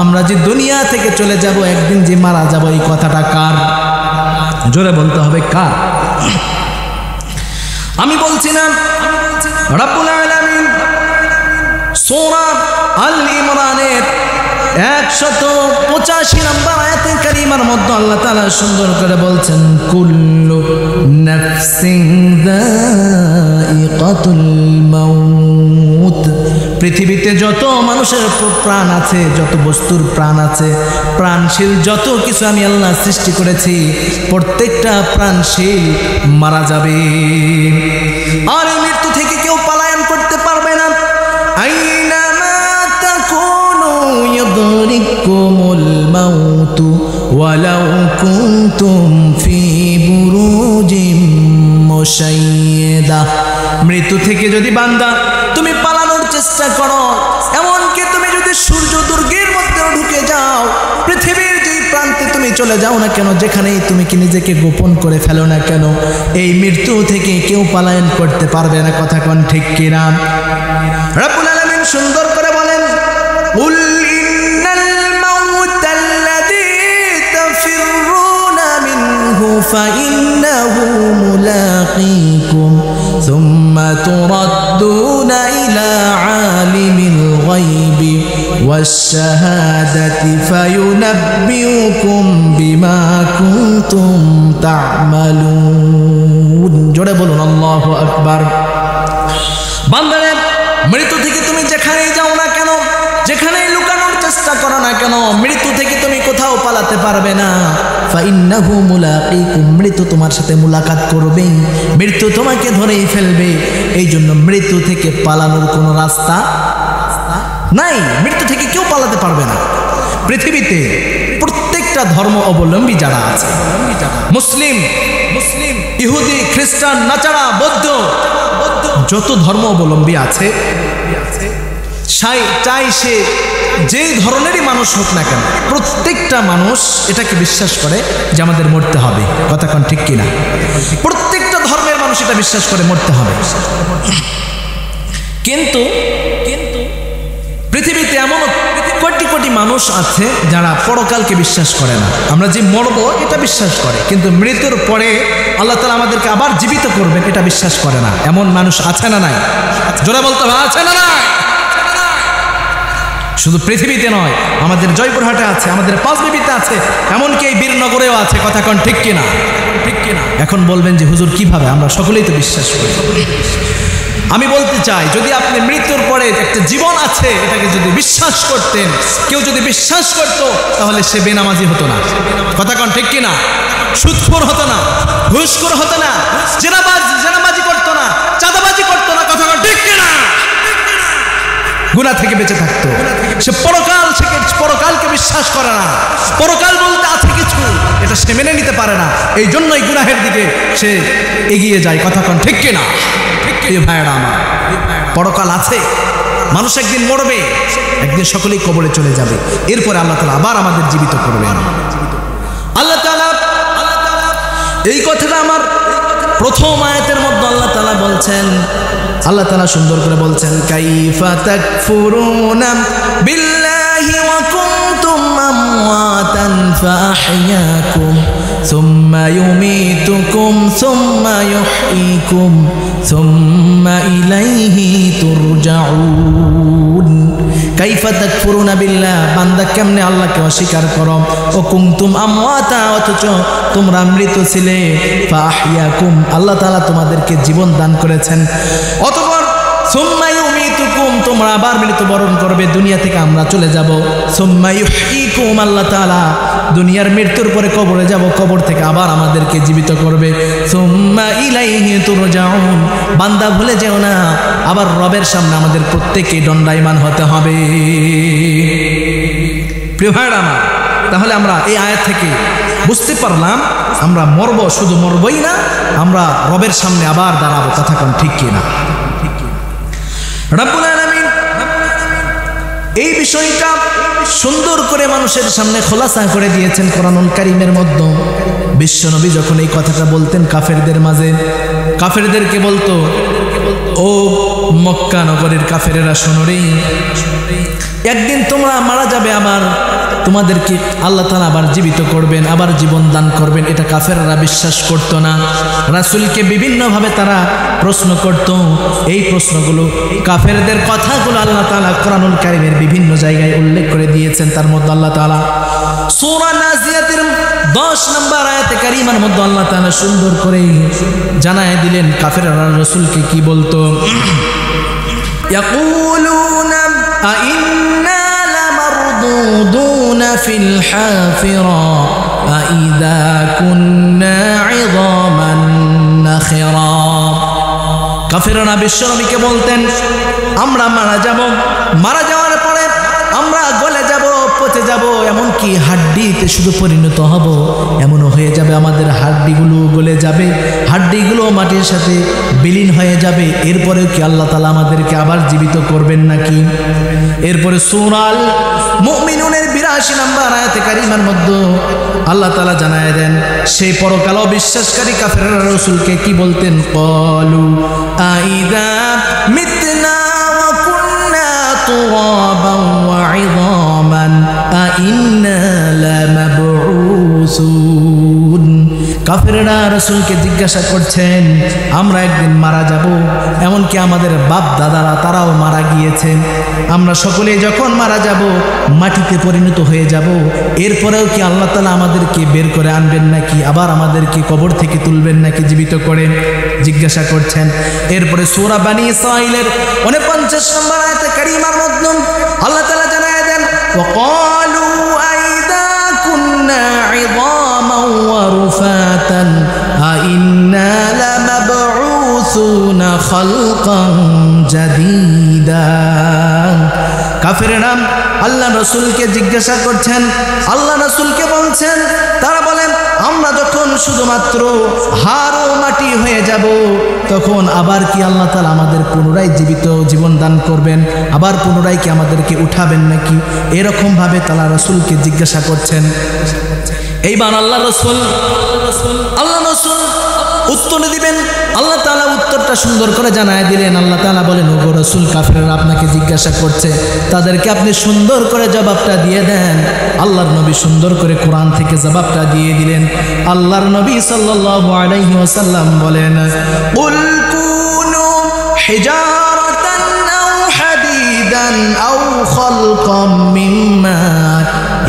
আমরা যে দুনিয়া থেকে চলে যাব, একদিন যে মারা যাব, এই কথাটা কার? জোরে বলতে হবে, কার? আমি বলছি না, রব্বুল আলামিন সূরা আল ইমরানের 185 নম্বর আয়াতে কারিমার মধ্যে আল্লাহ তাআলা সুন্দর করে বলছেন, কুল্লু নাফসিন যায়িকাতুল মাউত। পৃথিবীতে যত মানুষের প্রাণ আছে, যত বস্তুর প্রাণ আছে, প্রাণশীল যত কিছু আমি আল্লাহ সৃষ্টি করেছি, প্রত্যেকটা প্রাণশীল মারা যাবে। আর এই মৃত্যু থেকে কেউ পলায়ন করতে পারবে না। يدرككم الموت ولو كنتم في بروج مشيدة। মৃত্যু থেকে যদি বান্দা তুমি পালানোর চেষ্টা করো, এমনকি তুমি যদি সূর্য দুর্গের মধ্যে ঢুকে যাও, পৃথিবীর যে প্রান্তে তুমি চলে যাও না কেন, যেখানেই তুমি কি নিজেকে গোপন করে ফেলো না কেন, এই মৃত্যু থেকে কেউ পলায়ন করতে পারবে না। কথা কোন ঠিক কিনা? রব্বুল আলামিন সুন্দর করে বলেন, কুল ইন্নাল মাউতাল্লাযী তাফিররুনা মিনহু ফাইন্নাহু মুলাকীকুম সুম্মা তুরাদ্দুনা ইলা আলিমিল গায়বি ওয়াশ-শাহাদাতি ফায়ুনাব্বিউকুম বিমা কুনতুম তা'মালুন। জোরে বলুন আল্লাহু আকবার। বান্দারে, মৃত্যু থেকে তুমি যেখানেই যাও না কেন, যেখানেই লুকানোর চেষ্টা করো না কেন, মৃত্যু থেকে তুমি কোথাও পালাতে পারবে না। ফাইন্নাহু মুলাকীকুম, মৃত্যু তোমার সাথে মুলাকাত করবেই, মৃত্যু তোমাকে ধরেই ফেলবে। এই জন্য মৃত্যু থেকে পালানোর কোনো রাস্তা নাই, মৃত্যু থেকে কেউ পালাতে পারবে না। পৃথিবীতে প্রত্যেকটা প্রত্যেকটা ধর্ম অবলম্বী যারা আছে, মুসলিম, ইহুদি, খ্রিস্টান, নাচারা, বৌদ্ধ, যত ধর্ম অবলম্বী আছে, চাই সে যেই ধরনেরই মানুষ হোক না কেন, প্রত্যেকটা মানুষ এটাকে বিশ্বাস করে যে আমাদের মরতে হবে। কথা কোন ঠিক কিনা? প্রত্যেকটা ধর্মের মানুষ এটা বিশ্বাস করে মরতে হবে। কিন্তু পৃথিবীতে এমন কোটি কোটি মানুষ আছে যারা পরকালকে বিশ্বাস করে না। আমরা যে মরবো এটা বিশ্বাস করে, কিন্তু মৃত্যুর পরে আল্লাহ তাআলা আমাদেরকে আবার জীবিত করবেন এটা বিশ্বাস করে না। এমন মানুষ আছে না নাই? জোরে বলতে হবে, আছে না নাই? শুধু পৃথিবীতে নয়, আমাদের জয়পুরহাটে আছে, আমাদের পাঁচবিবিতে আছে, এমনকি এই বীরনগরেও আছে। কথা কোন ঠিক কিনা? এখন বলবেন যে হুজুর কিভাবে? আমরা সকলেই তো বিশ্বাস করি। আমি বলতে চাই, যদি আপনি মৃত্যুর পরে একটা জীবন আছে এটাকে যদি বিশ্বাস করতেন, কেউ যদি বিশ্বাস করত, তাহলে সে বেনামাজি হতো না। কথা কোন ঠিক কিনা? সুদখোর হতো না, ঘুষখোর হতো না, জেনাবাজি করতো না, চাঁদাবাজি করতো না। কথা কোন ঠিক কিনা? গুনাহ থেকে বেঁচে থাকতো। সে পরকালকে বিশ্বাস করে না। পরকাল বলতে আছে কিছু, এটা সে মেনে নিতে পারে না। এই জন্যই গুনাহের দিকে সে এগিয়ে যায়। কথা কোন ঠিক কিনা? এই ভাইরা আমার, পরকাল আছে, মানুষ একদিন মরবে, একদিন সকলেই কবরে চলে যাবে, এরপরে আল্লাহ তাআলা আবার আমাদের জীবিত করবেন। আল্লাহ তাআলা এই কথাটা আমার প্রথম আয়াতের মধ্যে আল্লাহ তাআলা বলছেন। আল্লাহ তাআলা সুন্দর করে বলছেন, কাইফা তাকফুরুনা বিল্লাহি ওয়া কুনতুম আমওয়াতান ফাআহইয়াকুম সুম্মা ইউমীতুকুম সুম্মা ইউহয়ীকুম সুম্মা ইলাইহি তুরজাউন। কাইফা তাকফুরুনা বিল্লাহ, বান্দা কেমনে আল্লাহকে অস্বীকার করো। ও কুনতুম আমওয়াতা, অথচ তোমরা মৃত ছিলে। ফাআহইয়াকুম, আল্লাহ তাআলা তোমাদেরকে জীবন দান করেছেন। অতঃপর সুম্মা ইউমীতুকুম, তোমরা আবার মৃত্যুবরণ করবে, দুনিয়া থেকে আমরা চলে যাব। সুম্মা ইউহয়ীকুম, আল্লাহ তাআলা দুনিয়ার মৃত্যুর পরে কবরে যাব, কবর থেকে আবার আমাদেরকে জীবিত করবে। সুম্মা ইলাইহি তুরজাউন, বান্দা ভুলে যেও না, আবার রবের সামনে আমাদের প্রত্যেককে দণ্ডায়মান হতে হবে। প্রিয় ভাইরা আমার, তাহলে আমরা এই আয়াত থেকে বুঝতে পারলাম আমরা মরব, শুধু মরবই না, আমরা রবের সামনে আবার দাঁড়াবো। কথা কোন ঠিক কিনা? রব্বুল আলামিন এই বিষয়টা সুন্দর করে মানুষের সামনে খোলাসা করে দিয়েছেন কোরআনুল কারীমের মধ্যে। বিশ্বনবী যখন এই কথাটা বলতেন কাফেরদের মাঝে, কাফেরদেরকে বলতো, ও মক্কা নগরের কাফেরেরা শোনো রে, একদিন তোমরা মারা যাবে, আবার তোমাদেরকে আল্লাহ তাআলা আবার জীবিত করবেন, আবার জীবন দান করবেন। এটা কাফেররা বিশ্বাস করত না। রাসূলকে বিভিন্নভাবে তারা প্রশ্ন করত। এই প্রশ্নগুলো, কাফেরদের কথাগুলো আল্লাহ তাআলা কোরআনুল কারীমের বিভিন্ন জায়গায় উল্লেখ করে দিয়েছেন। তার মধ্যে আল্লাহ তাআলা সূরা নাজিয়াতের 10 নম্বর আয়াতে কারিমার মধ্যে আল্লাহ তাআলা সুন্দর করে জানায় দিলেন কাফেররা রাসূলকে কি বলতো। ইয়াকুলুনা আইন্না লামারদুদুনা ফিল হাফিরা আইযা কুন্না ইযামান নাখিরা। কাফেররা বিশ্বনবীকে বলতেন, আমরা মারা যাব, মারা যাওয়ার পরে আমরা গলে যাব, পচে যাব, এমনকি হাড্ডিতে শুধু পরিণত হব। এমনও হয়ে যাবে আমাদের হাড্ডিগুলো গলে যাবে, হাড্ডিগুলো মাটির সাথে বিলীন হয়ে যাবে। এরপরেও কি আল্লাহ তাআলা আমাদেরকে আবার জীবিত করবেন নাকি? এরপরে সূরা আল মুমিনুনের 82 নম্বর আয়াতে কারিমার মধ্যে আল্লাহ তাআলা জানায় দেন সেই পরকাল অবিশ্বাসকারী কাফেররা রাসূলকে কি বলতেন, ক্বালু আইযা মিতনা ওয়া কুন্না তুরাবান ওয়া ইযামান আইন্না লামাবউসুন। কাফেররা রাসূলকে জিজ্ঞাসা করছেন, আমরা একদিন মারা যাব, এমনকি আমাদের বাপ দাদারা তারাও মারা গিয়েছে, আমরা সকলে যখন মারা যাব মাটিতে পরিণত হয়ে যাব, এরপরেও কি আল্লাহ তাআলা আমাদেরকে বের করে আনবেন নাকি, আবার আমাদেরকে কবর থেকে তুলবেন নাকি জীবিত করে, জিজ্ঞাসা করছেন। এরপরে সূরা বনী ইসরাঈলের 49 নম্বর আয়াতে কারিমার মধ্যে আল্লাহ তাআলা জানায় দেন, ওয়াকালু আইযা কুন্না ইযামান ওয়া রুফাতান আইন্না লামাবউসুনা খালকান জাদীদা। কাফেররা আল্লাহ রাসূলকে জিজ্ঞাসা করছেন, আল্লাহ রাসূলকে বলছেন, বলছেন, তারা বলেন আমরা যখন শুধুমাত্র হাড় ও মাটি হয়ে যাব তখন আবার কি আল্লাহ তাআলা আমাদের পুনরায় জীবিত জীবন দান করবেন, আবার পুনরায় কি আমাদেরকে উঠাবেন নাকি? এরকম ভাবে তাআলা রাসূলকে জিজ্ঞাসা করছেন। এইবার আল্লাহ রাসূল উত্তর দিবেন, আল্লাহ তাআলা উত্তরটা সুন্দর করে জানায় দিলেন। আল্লাহ তাআলা বলেন, ওগো রাসূল, কাফেররা আপনাকে জিজ্ঞাসা করছে, তাদেরকে আপনি সুন্দর করে জবাবটা দিয়ে দেন। আল্লাহর নবী সুন্দর করে কোরআন থেকে জবাবটা দিয়ে দিলেন। আল্লাহর নবী সাল্লাল্লাহু আলাইহি ওয়াসাল্লাম বলেন, কুল কুনু হিজারাতান আও হাদিদান আও খালকাম মিম্মা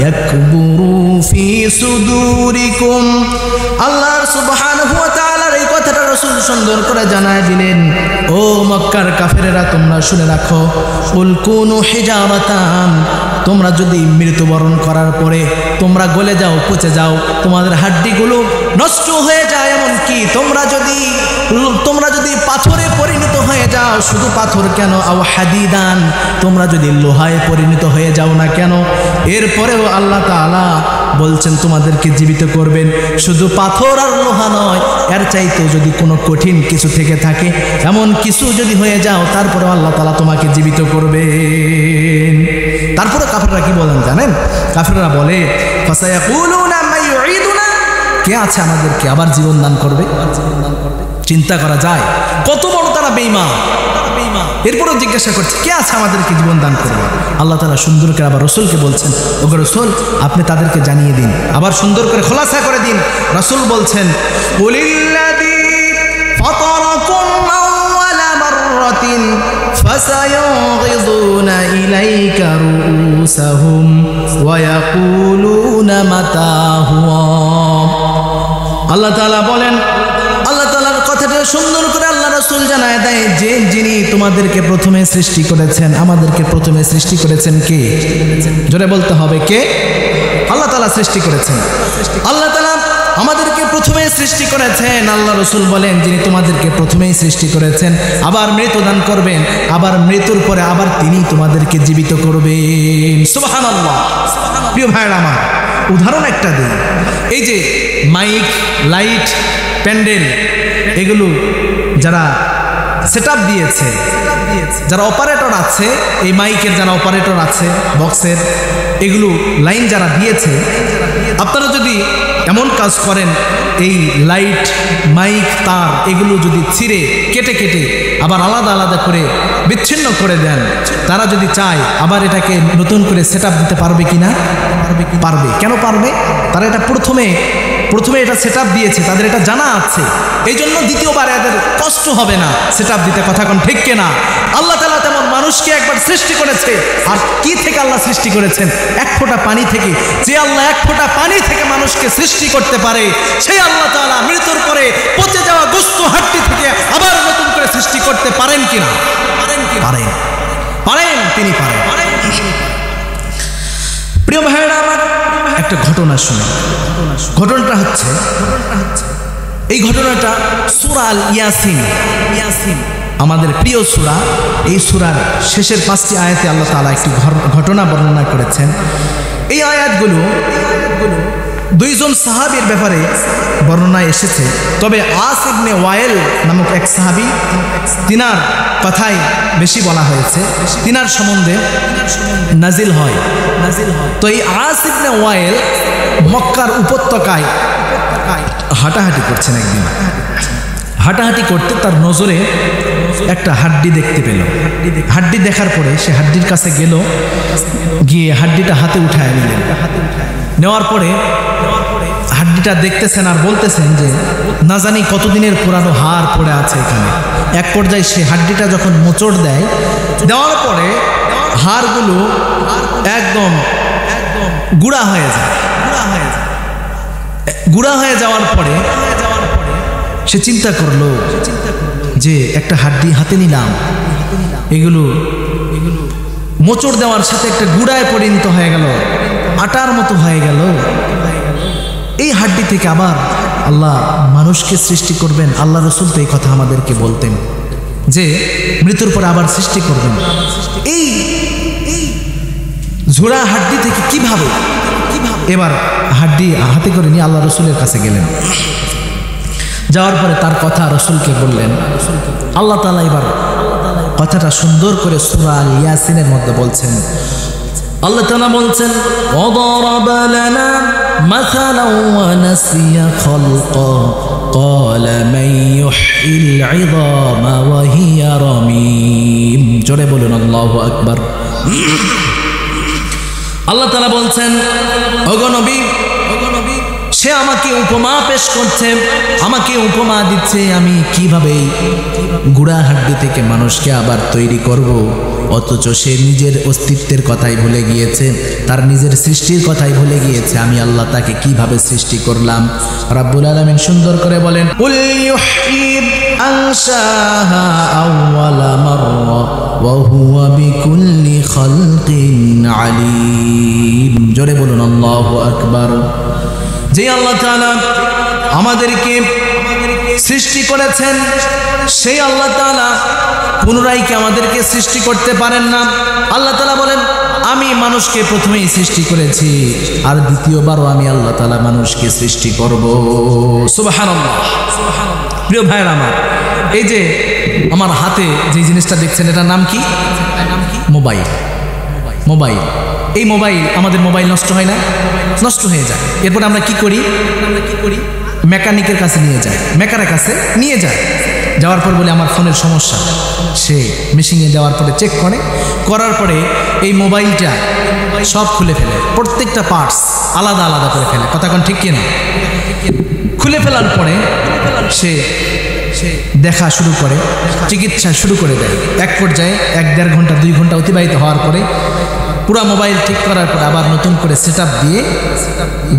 ইয়াকবুরু ফি সুদুরিকুম। আল্লাহ সুবহানাহু ওয়া তাআলার এই কথাটা রাসূল সুন্দর করে জানায় দিলেন, ও মক্কার কাফেরেরা তোমরা শুনে রাখো, কুল কুনু হিজারাতান, তোমরা যদি মৃত্যুবরণ করার পরে তোমরা গলে যাও, পচে যাও, তোমাদের হাড্ডিগুলো নষ্ট হয়ে যায়, এমনকি তোমরা যদি পাথরে পরিণত হয়ে যাও, শুধু পাথর কেন, আও হাদিদান, তোমরা যদি লোহায় পরিণত হয়ে যাও না কেন, এরপরেও আল্লাহ তাআলা বলছেন তোমাদেরকে জীবিত করবেন। শুধু পাথর আর লোহা নয়, এর চাইতেও যদি কোনো কঠিন কিছু থেকে থাকে, এমন কিছু যদি হয়ে যাও, তারপরেও আল্লাহ তাআলা তোমাকে জীবিত করবেন। তারপরে কাফেররা কি বলেন জানেন? কাফেররা বলে, ফাসায়াকুলুনা মা ইউঈদুনা, কে আছে আমাদেরকে আবার জীবন দান করবে? চিন্তা করা যায় কত বড় তারা বেঈমান। এরপরও জিজ্ঞাসা করছে, কে আছে আমাদেরকে জীবন দান করবে? আল্লাহ তাআলা সুন্দর করে আবার রাসূলকে বলছেন, ওগো রাসূল, আপনি তাদেরকে জানিয়ে দিন, আবার সুন্দর করে খোলাসা করে দিন। রাসূল বলছেন, কুলিল্লাযী ফাতারাকুম আউওয়ালা মাররাতিন ফাসায়ুগিযুনা ইলাইকা রুউসাহুম ওয়া ইয়াকুলুনা মাতা হুয়া। আল্লাহ তাআলা বলেন, আল্লাহ তাআলার কথাটা সুন্দর করে আল্লাহ রাসূল জানায় দেয় যে যিনি তোমাদেরকে প্রথমে সৃষ্টি করেছেন, আমাদেরকে প্রথমে সৃষ্টি করেছেন কে? জোরে বলতে হবে, কে? আল্লাহ তাআলা সৃষ্টি করেছেন। আল্লাহ তাআলা আমাদেরকে প্রথমে সৃষ্টি করেছেন। আল্লাহ রাসূল বলেন, যিনি তোমাদেরকে প্রথমেই সৃষ্টি করেছেন, আবার মৃত্যু দান করবেন, আবার মৃত্যুর পরে আবার তিনি তোমাদেরকে জীবিত করবেন। সুবহানাল্লাহ। প্রিয় ভাইরা আমার, উদাহরণ একটা দিই। এই যে মাইক, লাইট, প্যান্ডেল, এগুলো যারা সেটআপ দিয়েছে, যারা অপারেটর আছে, এই মাইকের যারা অপারেটর আছে, বক্সের, এগুলো লাইন যারা দিয়েছে, আপনারা যদি এমন কাজ করেন, এই লাইট, মাইক, তার এগুলো যদি ছিঁড়ে কেটে কেটে আবার আলাদা আলাদা করে বিচ্ছিন্ন করে দেন, তারা যদি চায় আবার এটাকে নতুন করে সেটআপ দিতে পারবে কিনা? পারবে। কেন পারবে? তারা এটা প্রথমে এটা সেটআপ দিয়েছে, তাদের এটা জানা আছে, এই জন্য দ্বিতীয়বার এদের কষ্ট হবে না সেটআপ দিতে। কথা কোন ঠিক কিনা? আল্লাহ তাআলা তেমন মানুষকে একবার সৃষ্টি করেছে, আর কি থেকে আল্লাহ সৃষ্টি করেছেন? এক ফোঁটা পানি থেকে। যে আল্লাহ এক ফোঁটা পানি থেকে মানুষকে সৃষ্টি করতে পারে, সেই আল্লাহ তাআলা মৃত্যুর পরে পচে যাওয়া গোশত হাড্ডি থেকে আবার নতুন করে সৃষ্টি করতে পারেন কিনা? পারেন, তিনি পারেন। প্রিয় ভাইরা আমার, একটা ঘটনা শুনে। ঘটনাটা হচ্ছে, এই ঘটনাটা সূরা আল ইয়াসিন, আমাদের প্রিয় সূরা। এই সূরার শেষের 5টি আয়াতে আল্লাহ তাআলা একটি ঘটনা বর্ণনা করেছেন। এই আয়াতগুলো দুইজন সাহাবীর ব্যাপারে বর্ণনায় এসেছে, তবে আস ইবনে ওয়াইল নামক এক সাহাবী, তিনার কথাই বেশি বলা হয়েছে, তিনার সম্বন্ধে নাজিল হয়। তো এই আস ইবনে ওয়াইল মক্কার উপত্যকায় হাঁটাহাঁটি করছেন। একদিন হাঁটাহাঁটি করতে তার নজরে একটা হাড্ডি দেখতে পেল। হাড্ডি দেখার পরে সে হাড্ডির কাছে গেল, গিয়ে হাড্ডিটা হাতে উঠায় নিলেন। নেওয়ার পরে হাড্ডিটা দেখতেছেন আর বলতেছেন যে না জানি কতদিনের পুরানো হাড় পড়ে আছে এখানে। এক পর্যায়ে সে হাড্ডিটা যখন মোচড় দেয়, দেওয়ার পরে হাড়গুলো একদম গুঁড়া হয়ে যায়। গুঁড়া হয়ে যাওয়ার পরে সে চিন্তা করলো যে একটা হাড্ডি হাতে নিলাম, এগুলো মোচড় দেওয়ার সাথে একটা গুঁড়ায় পরিণত হয়ে গেল, আটার মতো হয়ে গেল। এই হাড্ডি থেকে আবার আল্লাহ মানুষকে সৃষ্টি করবেন। আল্লাহ রাসূল তো এই কথা আমাদেরকে বলতেন যে মৃত্যুর পর আবার সৃষ্টি করবেন। এই ঝোড়া হাড্ডি থেকে কিভাবে এবার হাড্ডি হাতে করে নিয়ে আল্লাহ রসুলের কাছে গেলেন। যাওয়ার পরে তার কথা রসুলকে বললেন। আল্লাহ তাআলা এবার কথাটা সুন্দর করে সূরা আল ইয়াসিনের মধ্যে বলছেন। আল্লাহ তাআলা বলছেন, ওয়াদারাবা লানা মাসালান ওয়া নাসিয়া খালকা ক্বালা মান ইউহয়িল ইযামা ওয়া হিয়া রামীম। জোরে বলুন আল্লাহু আকবার। আল্লাহ তাআলা বলছেন, ওগো নবী, সে আমাকে উপমা পেশ করছে, আমাকে উপমা দিচ্ছে আমি কিভাবে গুড়া হাড্ডি থেকে মানুষকে আবার তৈরি করব। অথচ সে নিজের অস্তিত্বের কথাই ভুলে গিয়েছে, তার নিজের সৃষ্টির কথাই ভুলে গিয়েছে। আমি আল্লাহ তাকে কিভাবে সৃষ্টি করলাম। রাব্বুল আলামিন সুন্দর করে বলেন, কুল ইউহয়ি আনশাহা আউওয়ালা মাররা ওয়া হুয়া বিকুল্লি খালকিন আলীম। জোরে বলুন আল্লাহু আকবার। যে আল্লাহ তাআলা আমাদেরকে সৃষ্টি করেছেন, সেই আল্লাহ তাআলা পুনরায় কি আমাদেরকে সৃষ্টি করতে পারেন না? আল্লাহ তাআলা বলেন, আমি মানুষকে প্রথমেই সৃষ্টি করেছি, আর দ্বিতীয়বারও আমি আল্লাহ তাআলা মানুষকে সৃষ্টি করব। সুবহানাল্লাহ। প্রিয় ভাইরা আমার, এই যে আমার হাতে যে জিনিসটা দেখছেন, এটার নাম কি? মোবাইল। মোবাইল, এই মোবাইল, আমাদের মোবাইল নষ্ট হয় না? নষ্ট হয়ে যায়। এরপর আমরা কি করি? মেকানিকের কাছে নিয়ে যাই, মেকারের কাছে নিয়ে যায়। যাওয়ার পর বলে আমার ফোনের সমস্যা। সে মেশিনে যাওয়ার পরে চেক করে, করার পরে এই মোবাইলটা সব খুলে ফেলে, প্রত্যেকটা পার্টস আলাদা আলাদা করে ফেলে। কথা কোন ঠিক কিনা? খুলে ফেলার পরে সে দেখা শুরু করে, চিকিৎসা শুরু করে দেয়। এক পর্যায়ে 1-1.5 ঘন্টা 2 ঘন্টা অতিবাহিত হওয়ার পরে পুরা মোবাইল ঠিক করার পরে আবার নতুন করে সেটআপ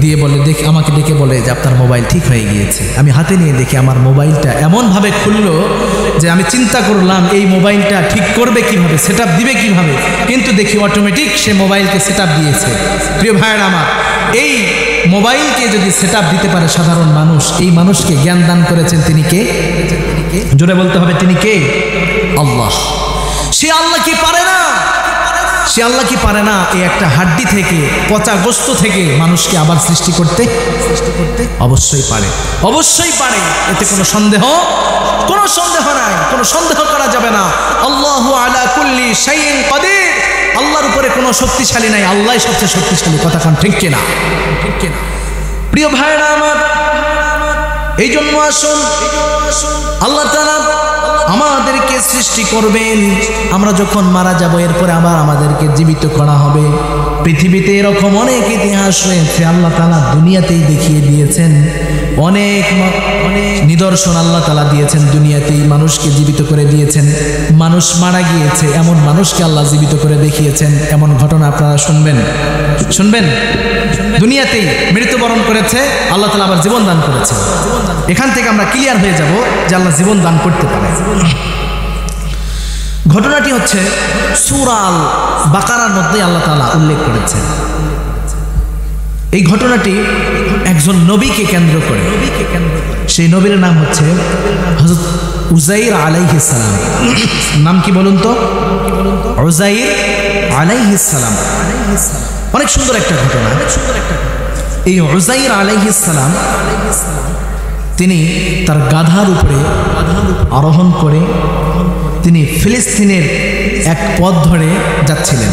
দিয়ে বলে, দেখি আমাকে ডেকে বলে যে আপনার মোবাইল ঠিক হয়ে গিয়েছে। আমি হাতে নিয়ে দেখি আমার মোবাইলটা এমনভাবে খুললো যে আমি চিন্তা করলাম এই মোবাইলটা ঠিক করবে কিভাবে, সেটআপ দিবে কিভাবে, কিন্তু দেখি অটোমেটিক সে মোবাইলকে সেটআপ দিয়েছে। প্রিয় ভাইয়েরা আমার, এই মোবাইলকে যদি সেটআপ দিতে পারে সাধারণ মানুষ, এই মানুষকে জ্ঞান দান করেছেন তিনি কে? জোরে বলতে হবে, তিনি কে? আল্লাহ। সে আল্লাহ কি পারে না? সে আল্লাহ কি পারে না এই একটা হাড্ডি থেকে, পচা গোস্ত থেকে মানুষকে আবার সৃষ্টি করতে? অবশ্যই পারে, অবশ্যই পারে। এতে কোনো সন্দেহ নাই, কোনো সন্দেহ করা যাবে না। আল্লাহু আলা কুল্লি শাইইন কাদির। আল্লাহর উপরে কোনো শক্তিশালী নাই, আল্লাহই সবচেয়ে শক্তিশালী। কথা কোন ঠিক কিনা? প্রিয় ভাইরা আমার, এই জন্য আসুন, আল্লাহ তাআলা আমাদেরকে সৃষ্টি করবেন, আমরা যখন মারা যাব এরপরে আবার আমাদেরকে জীবিত করা হবে। পৃথিবীতে এরকম অনেক ইতিহাস রয়েছে, আল্লাহ তাআলা দুনিয়াতেই দেখিয়ে দিয়েছেন। অনেক নিদর্শন আল্লাহ তাআলা দিয়েছেন, দুনিয়াতেই মানুষকে জীবিত করে দিয়েছেন। মানুষ মারা গিয়েছে, এমন মানুষকে আল্লাহ জীবিত করে দেখিয়েছেন। এমন ঘটনা আপনারা শুনবেন। দুনিয়াতেই মৃত্যুবরণ করেছে, আল্লাহ তাআলা আবার জীবন দান করেছে। এখান থেকে আমরা ক্লিয়ার হয়ে যাব যে আল্লাহ জীবন দান করতে পারে। ঘটনাটি হচ্ছে সূরা আল বাকারার মধ্যে আল্লাহ তাআলা উল্লেখ করেছেন। এই ঘটনাটি একজন নবীকে কেন্দ্র করে। সেই নবীর নাম হচ্ছে হযরত উযাইর আলাইহিস সালাম। নাম কি বলুন তো? উযাইর আলাইহিস সালাম। অনেক সুন্দর একটা ঘটনা। এই উযাইর আলাইহিস সালাম তিনি তার গাধার উপরে আরোহণ করে তিনি ফিলিস্তিনের এক পথ ধরে যাচ্ছিলেন।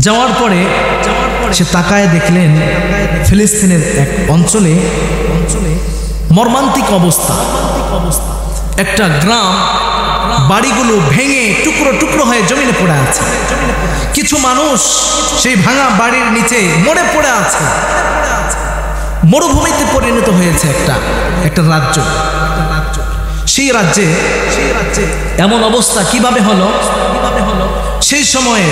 যাওয়ার পরে সে তাকায় দেখলেন ফিলিস্তিনের এক অঞ্চলে মর্মান্তিক অবস্থা। একটা গ্রাম, বাড়িগুলো ভেঙে টুকরো টুকরো হয়ে জমিনে পড়ে আছে। কিছু মানুষ সেই ভাঙা বাড়ির নিচে মরে পড়ে আছে। মরুভূমিতে পরিণত হয়েছে একটা রাজ্য। সেই রাজ্যে এমন অবস্থা কিভাবে হলো? সেই সময়ে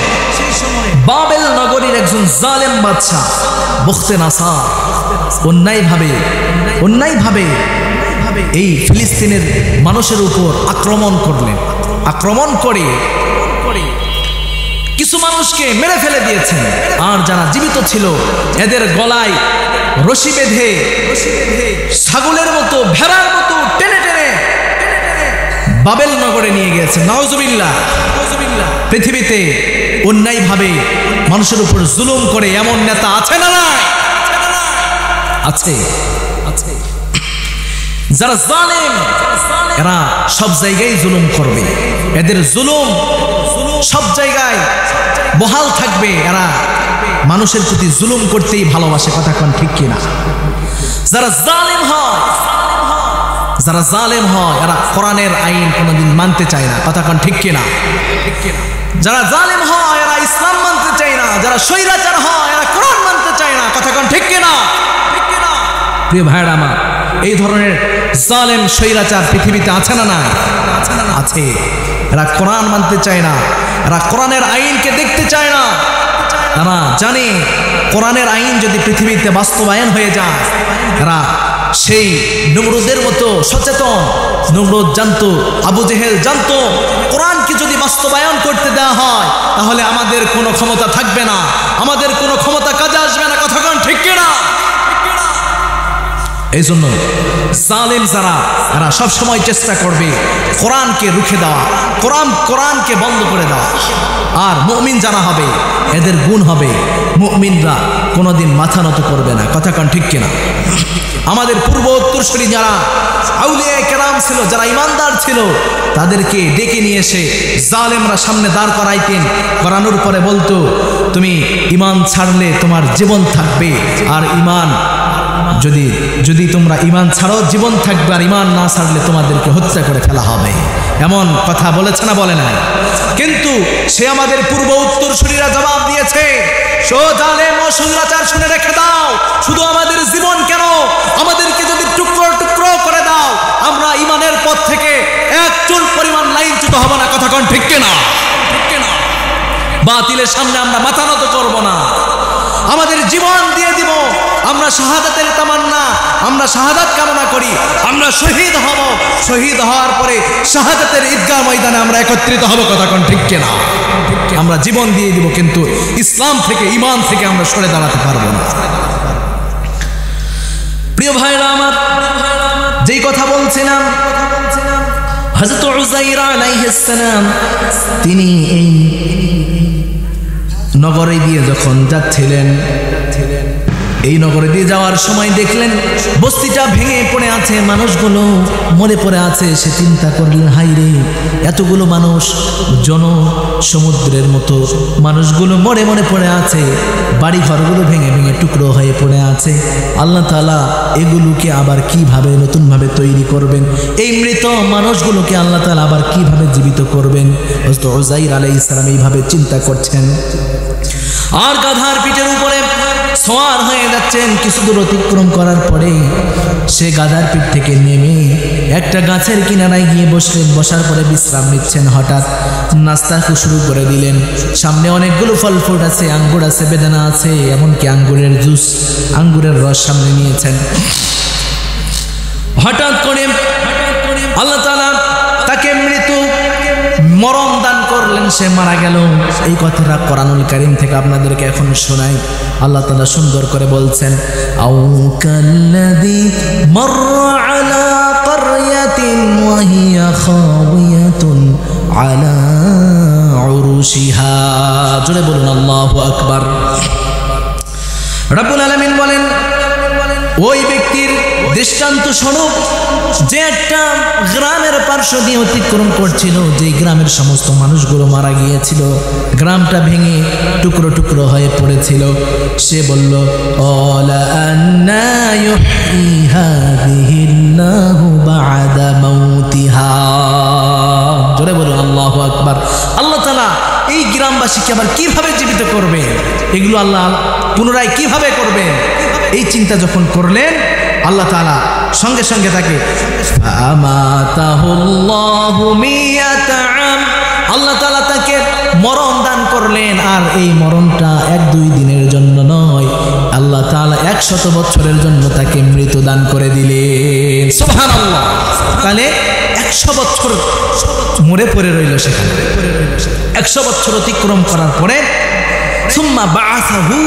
বাবেল নগরীর একজন জালেম বাদশা বখতে নাসার অন্যায়ভাবে এই ফিলিস্তিনের মানুষের উপর আক্রমণ করলেন। আক্রমণ করে কিছু মানুষকে মেরে ফেলে দিয়েছেন, আর যারা জীবিত ছিল এদের গলায় রশি বেঁধে ছাগলের মতো, ভেড়ার মতো টেনে টেনে বাবেল নগরে নিয়ে গেছে। নাউজুবিল্লাহ। পৃথিবীতে অন্যায়ভাবে মানুষের উপর জুলুম করে এমন নেতা আছে না নাই? আছে। যারা জালেম এরা সব জায়গায় জুলুম করবে, এদের জুলুম সব জায়গায় বহাল থাকবে। এরা মানুষের প্রতি জুলুম করতেই ভালোবাসে, কথা কোন ঠিক কিনা? যারা জালেম হয় এরা কোরআনের আইন কোনোদিন মানতে চায় না, কথা কোন ঠিক কিনা? যারা জালেম হয় এরা ইসলাম মানতে চায় না, যারা স্বৈরাচার হয় এরা কোরআন মানতে চায় না, কথা কোন ঠিক কিনা? প্রিয় ভাইরা আমার, এই ধরনের জালেম স্বৈরাচার পৃথিবীতে আছে না নাই? আছে। এরা কোরআন মানতে চায় না, এরা কোরআনের আইনকে দেখতে চায় না। এরা জানে কোরআনের আইন যদি পৃথিবীতে বাস্তবায়ন হয়ে যায়, এরা সেই নমরুদের মতো সচেতন। নমরুদ জানতো, আবু জেহেল জানতো, কোরআনকে যদি বাস্তবায়ন করতে দেওয়া হয় তাহলে আমাদের কোনো ক্ষমতা থাকবে না, আমাদের কোনো ক্ষমতা কাজে আসবে না, কথা কোন ঠিক কিনা? এই জন্য জালেম যারা এরা সবসময় চেষ্টা করবে কোরআনকে রুখে দেওয়া, কোরআনকে বন্ধ করে দেওয়া। আর মুমিন যারা হবে এদের গুণ হবে মুমিনরা কোনোদিন মাথা নত করবে না, কথা কোন ঠিক কিনা? আমাদের পূর্ব উত্তরসূরি যারা আউলিয়া কেরাম ছিল, যারা ইমানদার ছিল, তাদেরকে ডেকে নিয়ে এসে জালেমরা সামনে দাঁড় করাইতেন, করানোর পরে বলতো, তুমি ইমান ছাড়লে তোমার জীবন থাকবে, আর ইমান যদি তোমরা ইমান ছাড়ো জীবন থাকবে, আর ইমান না ছাড়লে তোমাদেরকে হত্যা করে ফেলা হবে। এমন কথা বলেছে না বলে নাই? কিন্তু সে আমাদের পূর্ব উত্তরসূরিরা জবাব দিয়েছে, জালেম ও স্বৈরাচার শুনে রেখে দাও, শুধু আমাদের জীবন কেন, আমাদেরকে যদি টুকরো টুকরো করে দাও, আমরা ইমানের পথ থেকে এক চুল পরিমাণ লাইনচ্যুত হব না, কথা কোন ঠিক কিনা? বাতিলের সামনে আমরা মাথা নত করব না, আমাদের জীবন দিয়ে দিব। আমরা শাহাদাতের তামান্না, আমরা শাহাদাত কামনা করি, আমরা শহীদ হব, শহীদ হওয়ার পরে শাহাদাতের ঈদগাহ ময়দানে আমরা একত্রিত হব, কথা কোন ঠিক কিনা? আমরা জীবন দিয়ে দিব, কিন্তু ইসলাম থেকে ঈমান থেকে আমরা সরে দাঁড়াতে পারবো না। প্রিয় ভাইরা আমার, যেই কথা বলছিলাম, হযরত উযাইর আলাইহিস সালাম তিনি এই নগরে দিয়ে যখন যাচ্ছিলেন, এই নগরে দিয়ে যাওয়ার সময় দেখলেন বস্তিটা ভেঙে পড়ে আছে, মানুষগুলো মরে পড়ে আছে। সে চিন্তা করলেন, হাই রে, এতগুলো মানুষ সমুদ্রের মতো মানুষগুলো মরে মরে পড়ে আছে, বাড়ি ঘরগুলো ভেঙে ভেঙে টুকরো হয়ে পড়ে আছে। আল্লাহ তাআলা এগুলোকে আবার কিভাবে নতুনভাবে তৈরি করবেন? এই মৃত মানুষগুলোকে আল্লাহ তাআলা আবার কিভাবে জীবিত করবেন? হযরত উযাইর আলাইহিস সালাম এইভাবে চিন্তা করছেন, আর গাধার পিঠের উপরে সওয়ার হয়ে যাচ্ছেন। কিছু দূর অতিক্রম করার পরে সে গাধার পিঠ থেকে নেমে একটা গাছের কিনারায় গিয়ে বসলেন। বসার পরে বিশ্রাম নিচ্ছেন। হঠাৎ নাস্তা শুরু করে দিলেন। সামনে অনেকগুলো ফল ফ্রুট আছে, আঙ্গুর আছে, বেদানা আছে, এমনকি আঙ্গুরের জুস, আঙ্গুরের রস সামনে নিয়েছেন। হঠাৎ করে আল্লাহ তাআলা তাকে মরণ দান করলেন, সে মারা গেল। এই কথাটা কোরআনুল কারীম থেকে আপনাদেরকে এখন শোনাই। আল্লাহ তাআলা সুন্দর করে বলছেন, আও কাল্লাযী মাররা আলা ক্বরয়াতিন ওয়া হিয়া খাওয়িয়াতুন আলা উরুশিহা। জোরে বলুন আল্লাহু আকবার। রব্বুল আলামিন বলেন, ওই ব্যক্তির দৃষ্টান্ত স্বরূপ যে একটা গ্রামের পার্শ্ব দিয়ে অতিক্রম করছিল, যে গ্রামের সমস্ত মানুষগুলো মারা গিয়েছিল, গ্রামটা ভেঙে টুকরো টুকরো হয়ে পড়েছিল। সে বলল, আলা আন্না ইউহয়ী হাযিহিল্লাহু বা'দা মাউতিহা। জোরে বলুন আল্লাহু আকবার। আল্লাহ তাআলা এই গ্রামবাসীকে আবার কিভাবে জীবিত করবে, এগুলো আল্লাহ পুনরায় কিভাবে করবেন, এই চিন্তা যখন করলেন, আল্লাহ তাআলা সঙ্গে সঙ্গে তাকে আল্লাহ তাআলা তাকে মরণ দান করলেন। আর এই মরণটা 1-2 দিনের জন্য নয়, আল্লাহ তাআলা 100 বছরের জন্য তাকে মৃত্যু দান করে দিলেন। সুবহানাল্লাহ। তাহলে 100 বছর মরে পড়ে রইল সেখানে। 100 বছর অতিক্রম করার পরে সুম্মা বাআসাহু,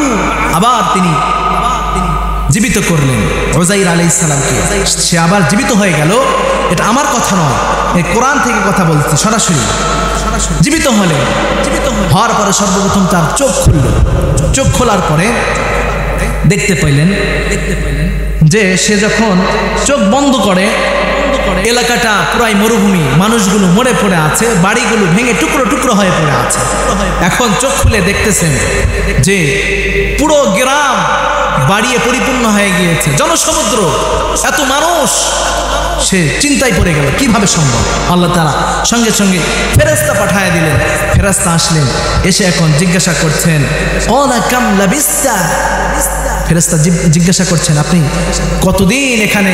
আবার তিনি জীবিত করলেন উযাইর আলাইহিস সালামকে। সে আবার জীবিত হয়ে গেল। এটা আমার কথা নয়, এই কোরআন থেকে কথা বলছি সরাসরি। জীবিত হওয়ার পরে সর্বপ্রথম তার চোখ খুলল। চোখ খোলার পরে দেখতে পাইলেন যে সে যখন চোখ বন্ধ করে এলাকাটা পুরাই মরুভূমি, মানুষগুলো মরে পড়ে আছে, বাড়িগুলো ভেঙে টুকরো টুকরো হয়ে পড়ে আছে। এখন চোখ খুলে দেখতেছেন যে পুরো গ্রাম বাড়িয়ে পরিপূর্ণ হয়ে গিয়েছে, জনসমুদ্র, এত মানুষ। সে চিন্তায় পড়ে গেল কিভাবে সম্ভব। আল্লাহ তাআলা সঙ্গে সঙ্গে ফেরেশতা পাঠিয়ে দিলেন। ফেরেশতা আসলেন, এসে এখন জিজ্ঞাসা করছেন ক্বালা কাম লাবিস্তা। ফেরেশতা জিজ্ঞাসা করছেন আপনি কতদিন এখানে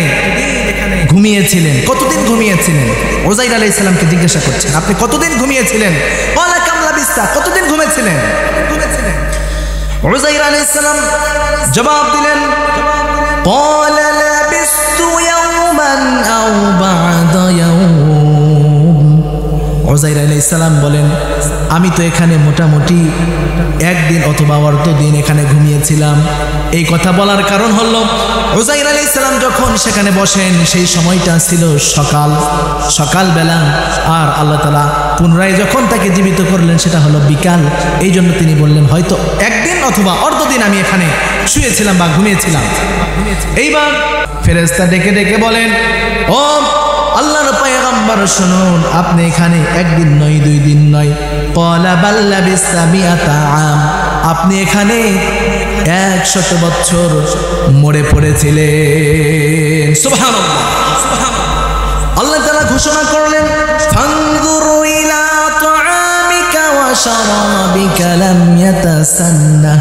ঘুমিয়েছিলেন, কতদিন ঘুমিয়েছিলেন? উযাইর আলাইহিস সালামকে জিজ্ঞাসা করছেন আপনি কতদিন ঘুমিয়েছিলেন? ক্বালা কাম লাবিস্তা, কতদিন ঘুমিয়েছিলেন? উযাইর আলাইহিস সালাম জবাব দিলেন ক্বালা লাবিস্তু ইয়াওমান আও বা'দা ইয়াওম। উযাইর আলাইহিস সালাম বলেন আমি তো এখানে মোটামুটি একদিন অথবা অর্ধদিন এখানে ঘুমিয়েছিলাম। এই কথা বলার কারণ হলো উযাইর আলাইহিস সালাম যখন সেখানে বসেন সেই সময়টা ছিল সকালবেলা, আর আল্লাহ তাআলা পুনরায় যখন তাকে জীবিত করলেন সেটা হলো বিকাল। এই জন্য তিনি বললেন হয়তো একদিন অথবা অর্ধদিন আমি এখানে শুয়েছিলাম বা ঘুমিয়েছিলাম। এইবার ফেরেশতা ডেকে ডেকে বলেন ও আল্লাহর পয়গম্বর শুনুন, আপনি এখানে একদিন নয়, 2 দিন নয়, ক্বালা বাল লাবিসা মিআতা আম, আপনি এখানে 100 বছর মরে পড়েছিলেন। সুবহানাল্লাহ, আল্লাহ তাআলা ঘোষণা করলেন ফানজুরু ইলা তুআমিকা ওয়া শারাবিকা লাম ইয়াতাসান্না।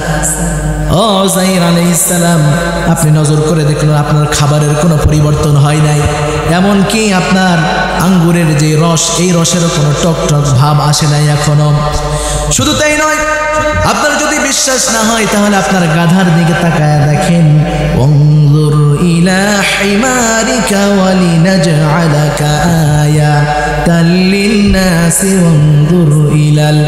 ও উযাইর আলাইহিস সালাম, আপনি নজর করে দেখুন আপনার খাবারের কোনো পরিবর্তন হয় নাই, এমনকি আপনার আঙ্গুরের যে রস, এই রসেরও কোনো টক টক ভাব আসে নাই এখনো। শুধু তাই নয়, আপনার যদি বিশ্বাস না হয় তাহলে আপনার গাধার দিকে তাকায় দেখেন। ওয়ানজুর ইলা হিমারিকা ওয়ালিনাজআলাকা আয়াতাল লিন্নাসি ওয়ানজুর ইলাল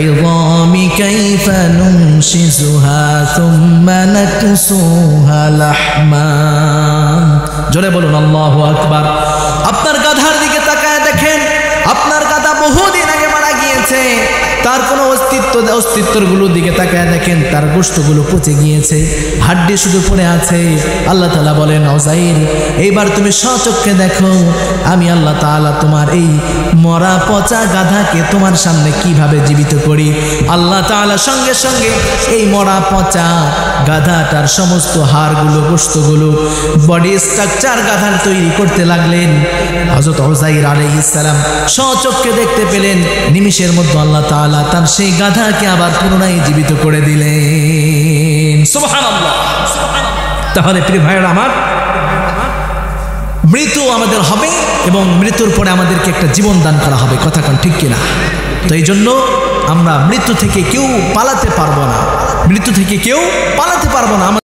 ইযামি কাইফা নুনশিজুহা সুম্মা নাকসুহা লাহমা। জোরে বলুন আল্লাহু আকবার। আপনার গাধার দিকে তাকায় দেখেন, আপনার গাধা বহুদিন আগে মারা গিয়েছে, তার কোনো অস্তিত্বগুলোর দিকে তাকায় দেখেন তার গোশতগুলো পচে গিয়েছে, হাড্ডি শুধু পড়ে আছে। আল্লাহ তাআলা বলেন উযাইর এইবার তুমি স্বচক্ষে দেখো আমি আল্লাহ তাআলা তোমার এই মরা পচা গাধাকে তোমার সামনে কিভাবে জীবিত করি। আল্লাহ তাআলা সঙ্গে সঙ্গে এই মরা পচা গাধাটার সমস্ত হাড়গুলো, গোশতগুলো, বডি স্ট্রাকচার গাধার তৈরি করতে লাগলেন। হযরত উযাইর আলাইহিস সালাম স্বচক্ষে দেখতে পেলেন নিমিষের মধ্যে আল্লাহ তাআলা তার সেই গাধাকে আবার পুনরায় জীবিত করে দিলেন। সুবহানাল্লাহ। তাহলে প্রিয় ভাইরা আমার, মৃত্যু আমাদের হবে এবং মৃত্যুর পরে আমাদেরকে একটা জীবন দান করা হবে, কথা কোন ঠিক কিনা? তো এই জন্য আমরা মৃত্যু থেকে কেউ পালাতে পারবো না, মৃত্যু থেকে কেউ পালাতে পারবো না।